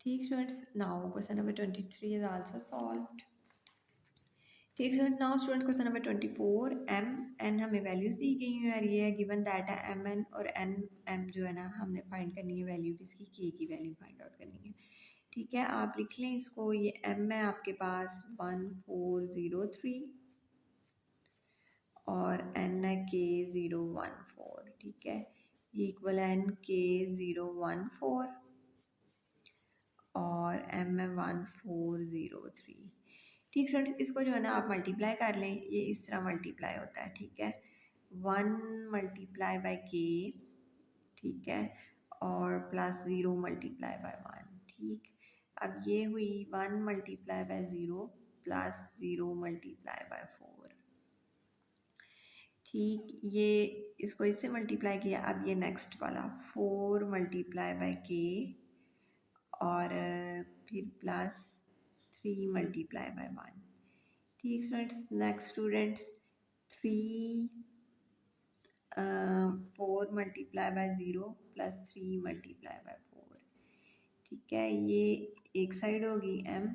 ठीक students, now question number 23 is also solved. ठीक student, now student question number 24, M N हमें वैल्यूज दी गई हैं और ये है गिवन दैट है एम एन और एन एम जो है ना हमने फाइंड करनी है वैल्यू किसकी, के की वैल्यू फाइंड आउट करनी है। ठीक है, आप लिख लें इसको, ये एम है आपके पास 1403 और एन है के 014। ठीक है, ये इक्वल एन के 014 और एम है 1403। ठीक स्टूडेंट्स, इसको जो है ना आप मल्टीप्लाई कर लें, ये इस तरह मल्टीप्लाई होता है। ठीक है, 1 मल्टीप्लाई बाय के, ठीक है, और प्लस 0 मल्टीप्लाई बाय 1। ठीक, अब ये हुई 1 multiply by 0 plus 0 multiply by 4। ठीक, ये इसको इससे मल्टीप्लाई किया, अब ये नेक्स्ट वाला 4 मल्टीप्लाई बाय के और फिर प्लस 3 मल्टीप्लाई बाय 1। ठीक students, next students 3 4 multiply by 0 plus 3 multiply by 4। ठीक है, ये एक साइड होगी m,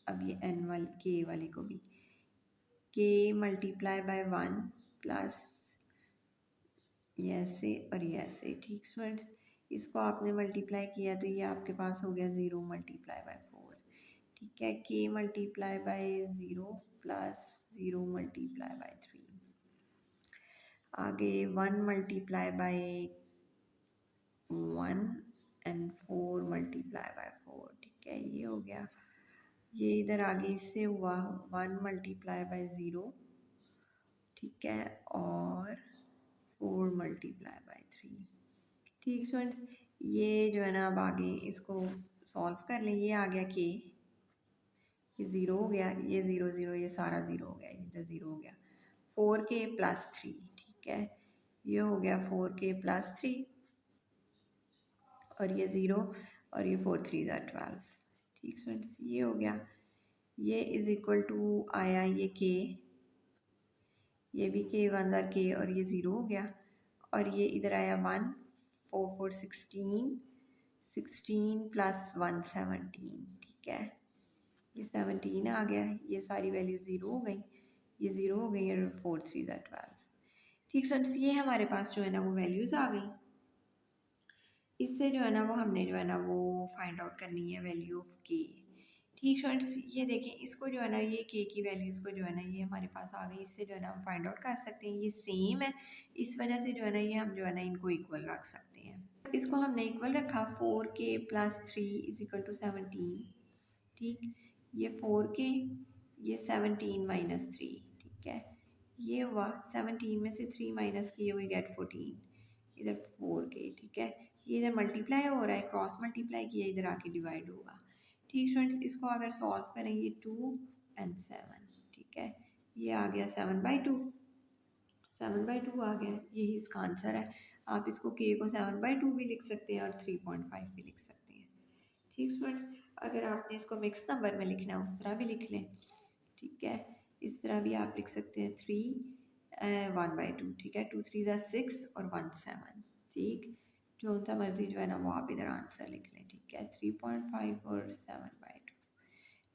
अब ये n वाली के वाली को भी के मल्टीप्लाई बाय 1 प्लस ये ऐसे और ये ऐसे। ठीक स्टूडेंट्स, इसको आपने मल्टीप्लाई किया तो ये आपके पास हो गया 0 मल्टीप्लाई बाय 4। ठीक है, के multiply by 0 plus 0 multiply by 3। आगे 1 multiply by 1 and 4 multiply by 4। ठीक है, ये हो गया, ये इधर आगे इससे हुआ 1 मल्टीप्लाई बाय 0। ठीक है, और 4 मल्टीप्लाई बाय 3। ठीक स्टूडेंट्स, ये जो है ना अब आगे इसको सॉल्व कर लें, ये आ गया के, ये 0 हो गया, ये 0 0, ये सारा 0 हो गया, इधर 0 हो गया, 4k प्लस 3। ठीक है, ये हो गया 4k प्लस 3 और ये 0 और ये 4 3 12। ठीक स्टूडेंट्स, ये हो गया, ये इज़ इक्वल टू आया ये के, ये भी के 1 के और ये 0 हो गया, और ये इधर आया 1 4 4 16 16 प्लस 1 17। ठीक है, ये 17 आ गया, ये सारी वैल्यू 0 हो गई, ये 0 हो गई और 4 3 12। ठीक स्टूडेंट्स, ये हमारे पास जो है ना वो वैल्यूज़ आ गई। इससे जो है ना वो हमने जो है ना वो फाइंड आउट करनी है वैल्यू ऑफ के। ठीक स्टूडेंट्स, ये देखें, इसको जो है ना ये के की वैल्यूज़ को जो है ना ये हमारे पास आ गई, इससे जो है ना हम फाइंड आउट कर सकते हैं, ये सेम है, इस वजह से जो है ना ये हम जो है ना इनको इक्वल रख सकते हैं। इसको हमने इक्वल रखा, 4k plus 3 is equal to 17। ठीक, ये 4k, ये 17 माइनस 3। ठीक है, ये हुआ 17 में से 3 माइनस किए हुए गेट 14, इधर 4k। ठीक है, ये इधर मल्टीप्लाई हो रहा है, क्रॉस मल्टीप्लाई किया, इधर आके डिवाइड होगा। ठीक स्टूडेंट्स, इसको अगर सॉल्व करें, ये 2 एंड 7। ठीक है, ये आ गया 7/2, 7/2 आ गया, यही इसका आंसर है। आप इसको के को 7/2 भी लिख सकते हैं और 3.5 भी लिख सकते हैं। ठीक स्टूडेंट्स, अगर आपने इसको मिक्स नंबर में लिखना है उस तरह भी लिख लें। ठीक है, इस तरह भी आप लिख सकते हैं 3 1/2। ठीक है, 2 3 6 और 1 7। ठीक, जो सा मर्जी जो है ना वो आप इधर आंसर लिख लें। ठीक है, 3.5 और 7/2।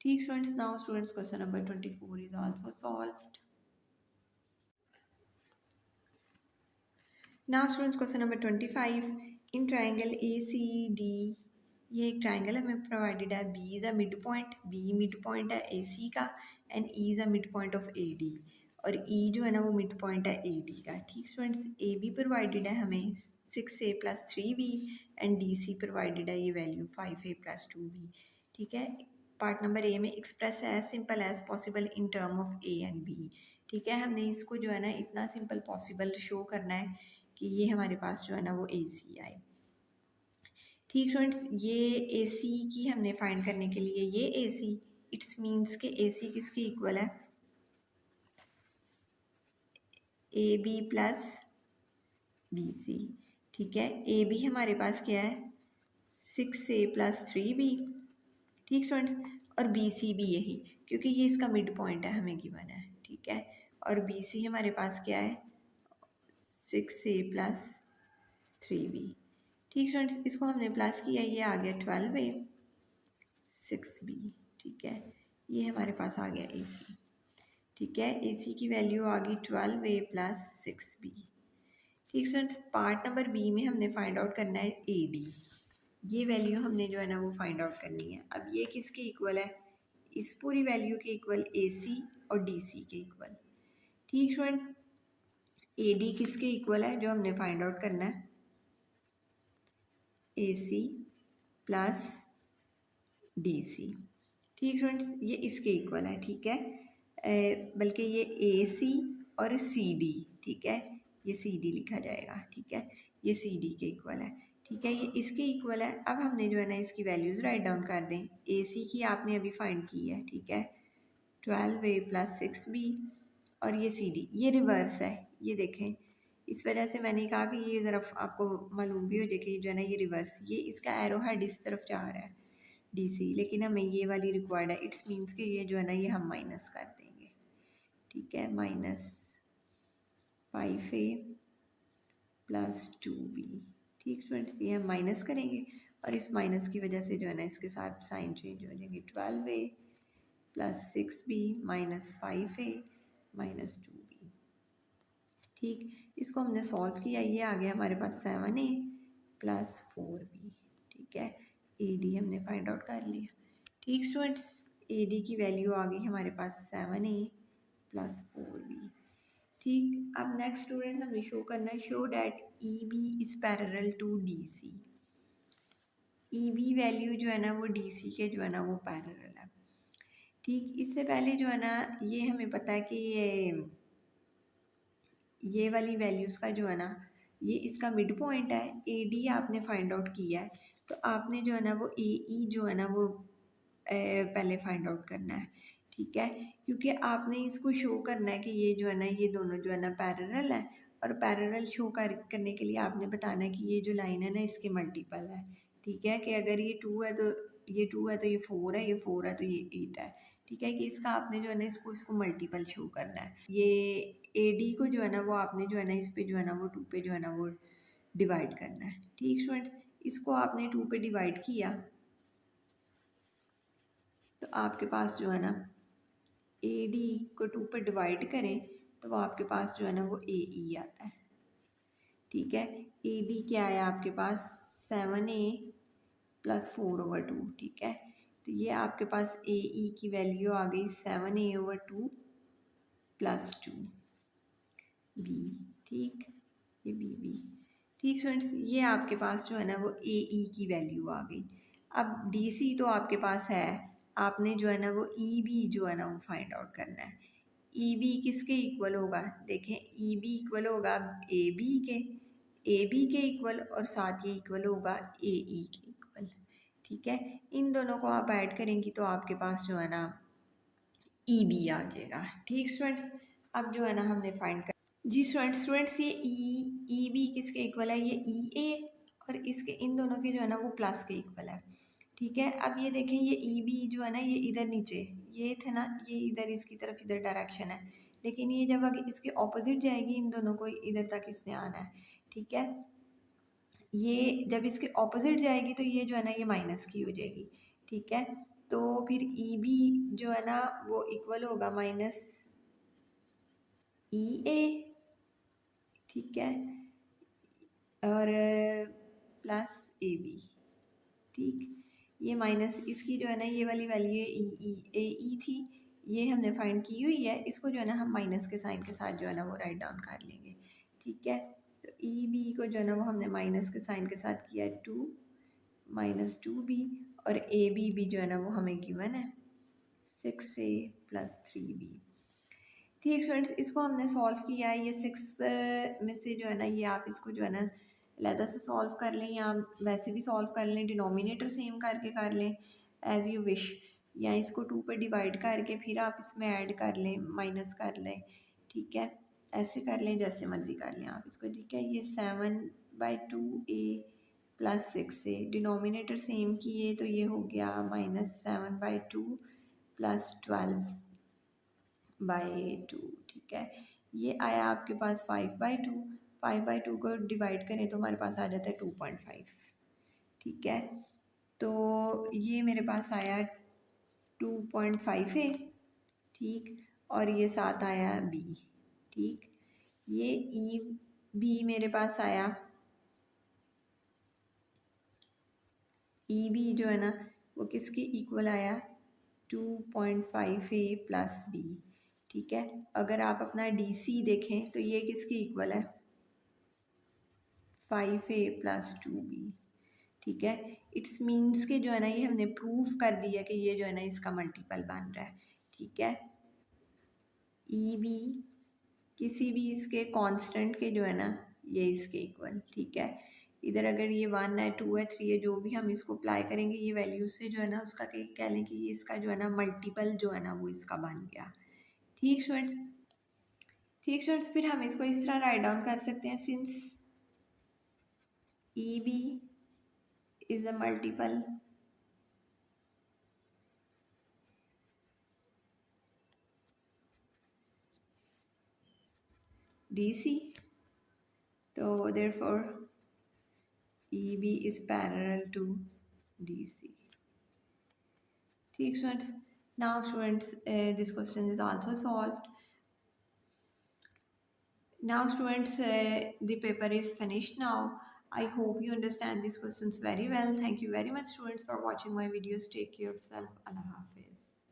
ठीक students, now students question number 24 is also solved. Now students question number 25 in triangle A C D, ये एक ट्राइंगल हमें प्रोवाइडेड है, B is a mid point, B mid point है ए सी का and E is a mid point of A D, और E जो है ना वो मिड पॉइंट है ए डी का। ठीक स्टूडेंट्स, ए बी प्रोवाइडेड है हमें 6a + 3b and D C provided है ये वैल्यू 5a + 2b। ठीक है, पार्ट नंबर ए में express as simple as possible in term of A and B. ठीक है, हमने इसको जो है ना इतना सिंपल पॉसिबल शो करना है कि ये हमारे पास जो है ना वो ए सी आए। ठीक स्टूडेंट्स, ये ए सी की हमने फाइंड करने के लिए ये ए सी, इट्स मीन्स के ए सी किसके इक्वल है, A B plus B C. ठीक है, ए बी हमारे पास क्या है 6a + 3b। ठीक स्टूडेंट्स, और बी सी भी यही, क्योंकि ये इसका मिड पॉइंट है हमें गिवन है। ठीक है, और बी सी हमारे पास क्या है 6a + 3b। ठीक स्टूडेंट्स, इसको हमने प्लस किया, ये आ गया 12a 6b। ठीक है, ये हमारे पास आ गया ए सी। ठीक है, ए सी की वैल्यू आ गई 12a + 6b। ठीक स्टूडेंट्स, पार्ट नंबर बी में हमने फाइंड आउट करना है ए डी, ये वैल्यू हमने जो है ना वो फाइंड आउट करनी है। अब ये किसके इक्वल है, इस पूरी वैल्यू के इक्वल ए सी और डी सी के इक्वल। ठीक स्टूडेंट, ए डी किसके इक्वल है जो हमने फाइंड आउट करना है, A C plus D C. ठीक स्टूडेंट्स, ये इसके इक्वल है। ठीक है, बल्कि ये ए सी और सी डी, ठीक है, ये सी डी लिखा जाएगा। ठीक है, ये सी डी के इक्वल है। ठीक है, ये इसके इक्वल है। अब हमने जो है ना इसकी वैल्यूज़ राइट डाउन कर दें। ए सी की आपने अभी फाइंड की है। ठीक है, 12a + 6b, और ये सी डी ये रिवर्स है, ये देखें, इस वजह से मैंने कहा कि ये ज़रा आपको मालूम भी हो जाए कि जो है ना ये रिवर्स, ये इसका एरो हेड इस तरफ जा रहा है डी सी, लेकिन हमें ये वाली रिक्वायर्ड है। इट्स मीन्स कि ये जो है ना ये हम माइनस कर देंगे। ठीक है, -5a + 2b। ठीक स्टूडेंट्स, ये हम माइनस करेंगे और इस माइनस की वजह से जो है ना इसके साथ साइन चेंज हो जाएंगे। 12a + 6b -5a -2b। ठीक, इसको हमने सॉल्व किया, ये आ गया हमारे पास 7a + 4b। ठीक है, ए डी हमने फाइंड आउट कर लिया। ठीक स्टूडेंट्स, ए डी की वैल्यू आ गई हमारे पास 7a + 4b। ठीक, अब नेक्स्ट स्टूडेंट हमें शो करना है, show that E B is parallel to D C. E B value जो है ना वो डी सी के जो है ना वो पैरेलल है। ठीक, इससे पहले जो है ना ये हमें पता है कि ये वाली वैल्यूज़ का जो है ना ये इसका मिड पॉइंट है। ए डी आपने फाइंड आउट किया है, तो आपने जो है ना वो ए ई जो है ना वो पहले फाइंड आउट करना है। ठीक है, क्योंकि आपने इसको शो करना है कि ये जो है ना ये दोनों जो है ना पैरेलल है, और पैरेलल शो करने के लिए आपने बताना है कि ये जो लाइन है ना इसके मल्टीपल है। ठीक है, कि अगर ये 2 है तो ये 2 है, तो ये 4 है, ये 4 है तो ये 8 है। ठीक है, कि इसका आपने जो है ना इसको मल्टीपल शो करना है। ये ए डी को जो है ना वो आपने जो है ना इस पे जो है ना वो 2 पे जो है ना वो डिवाइड करना है। ठीक स्टूडेंट्स, इसको आपने 2 पे डिवाइड किया तो आपके पास जो है ना ए डी को 2 पे डिवाइड करें तो वो आपके पास जो है ना वो ए ई आता है। ठीक है, ए डी क्या है आपके पास 7a + 4/2। ठीक है, तो ये आपके पास ए ई की वैल्यू आ गई 7a/2 + 2b। ठीक, ये बी। ठीक फ्रेंड्स, ये आपके पास जो है ना वो ए ई की वैल्यू आ गई। अब डी सी तो आपके पास है, आपने जो है ना वो ई बी जो है ना वो फाइंड आउट करना है। ई बी किसके इक्वल होगा, देखें ई बी इक्वल होगा ए बी के इक्वल, और साथ ये इक्वल होगा ए ई के इक्वल। ठीक है, इन दोनों को आप ऐड करेंगी तो आपके पास जो है ना ई बी आ जाएगा। ठीक स्टूडेंट्स, अब जो है ना हमने फाइंड कर जी स्टूडेंट्स ये ई बी किसके इक्वल है, ये ई ए, और इसके इन दोनों के जो है ना वो प्लस के इक्वल है। ठीक है, अब ये देखें ये ई बी जो है ना ये इधर नीचे ये थे ना, ये इधर इसकी तरफ इधर डायरेक्शन है, लेकिन ये जब अगर इसके ऑपोजिट जाएगी इन दोनों को इधर तक इसने आना है। ठीक है, ये जब इसके ऑपोजिट जाएगी तो ये जो है ना ये माइनस की हो जाएगी। ठीक है, तो फिर ई बी जो है ना वो इक्वल होगा -ई ए। ठीक है, और प्लस ए बी। ठीक, ये माइनस इसकी जो है ना ये वाली वैल्यू ए ई थी, ये हमने फाइंड की हुई है, इसको जो है ना हम माइनस के साइन के साथ जो है ना वो राइट डाउन कर लेंगे। ठीक है, तो ई बी को जो है ना वो हमने माइनस के साइन के साथ किया है 2 माइनस 2b, और ए बी भी जो है ना वो हमें गिवन है 6a प्लस 3b। ठीक स्टूडेंट्स, इसको हमने सॉल्व किया है, ये 6 में से जो है ना ये आप इसको जो है ना अलहदा से सॉल्व कर लें या वैसे भी सॉल्व कर लें, डिनोमिनेटर सेम करके कर लें एज़ यू विश, या इसको 2 पर डिवाइड करके फिर आप इसमें ऐड कर लें, माइनस कर लें। ठीक है, ऐसे कर लें जैसे मर्जी कर लें आप इसको। ठीक है, ये 7/2a plus 6a, denominator same किए तो ये हो गया -7/2 प्लस 12/2। ठीक है, ये आया आपके पास 5/2, 5/2 को डिवाइड करें तो हमारे पास आ जाता है 2.5। ठीक है, तो ये मेरे पास आया 2.5 है। ठीक, और ये साथ आया बी। ठीक, ये ई बी मेरे पास आया, ई बी जो है ना वो किसके इक्वल आया 2.5a प्लस बी। ठीक है, अगर आप अपना डी सी देखें तो ये किसके इक्वल है 5a प्लस 2b। ठीक है, इट्स मीन्स के जो है ना ये हमने प्रूफ कर दिया कि ये जो है ना इसका मल्टीपल बन रहा है। ठीक है, ई बी किसी भी इसके कांस्टेंट के जो है ना ये इसके इक्वल। ठीक है, इधर अगर ये 1 है 2 है 3 है जो भी हम इसको अप्लाई करेंगे ये वैल्यू से जो है ना उसका कह लें कि ये इसका जो है ना मल्टीपल जो है ना वो इसका बन गया। ठीक स्टूडेंट्स, ठीक स्टूडेंट्स, फिर हम इसको इस तरह राइट डाउन कर सकते हैं, since E B is a multiple D C, तो therefore EB is parallel to DC. ठीक students, now students this question is also solved. Now students the paper is finished now. I hope you understand these questions very well. Thank you very much students for watching my videos. Take care of yourself. Allah Hafiz.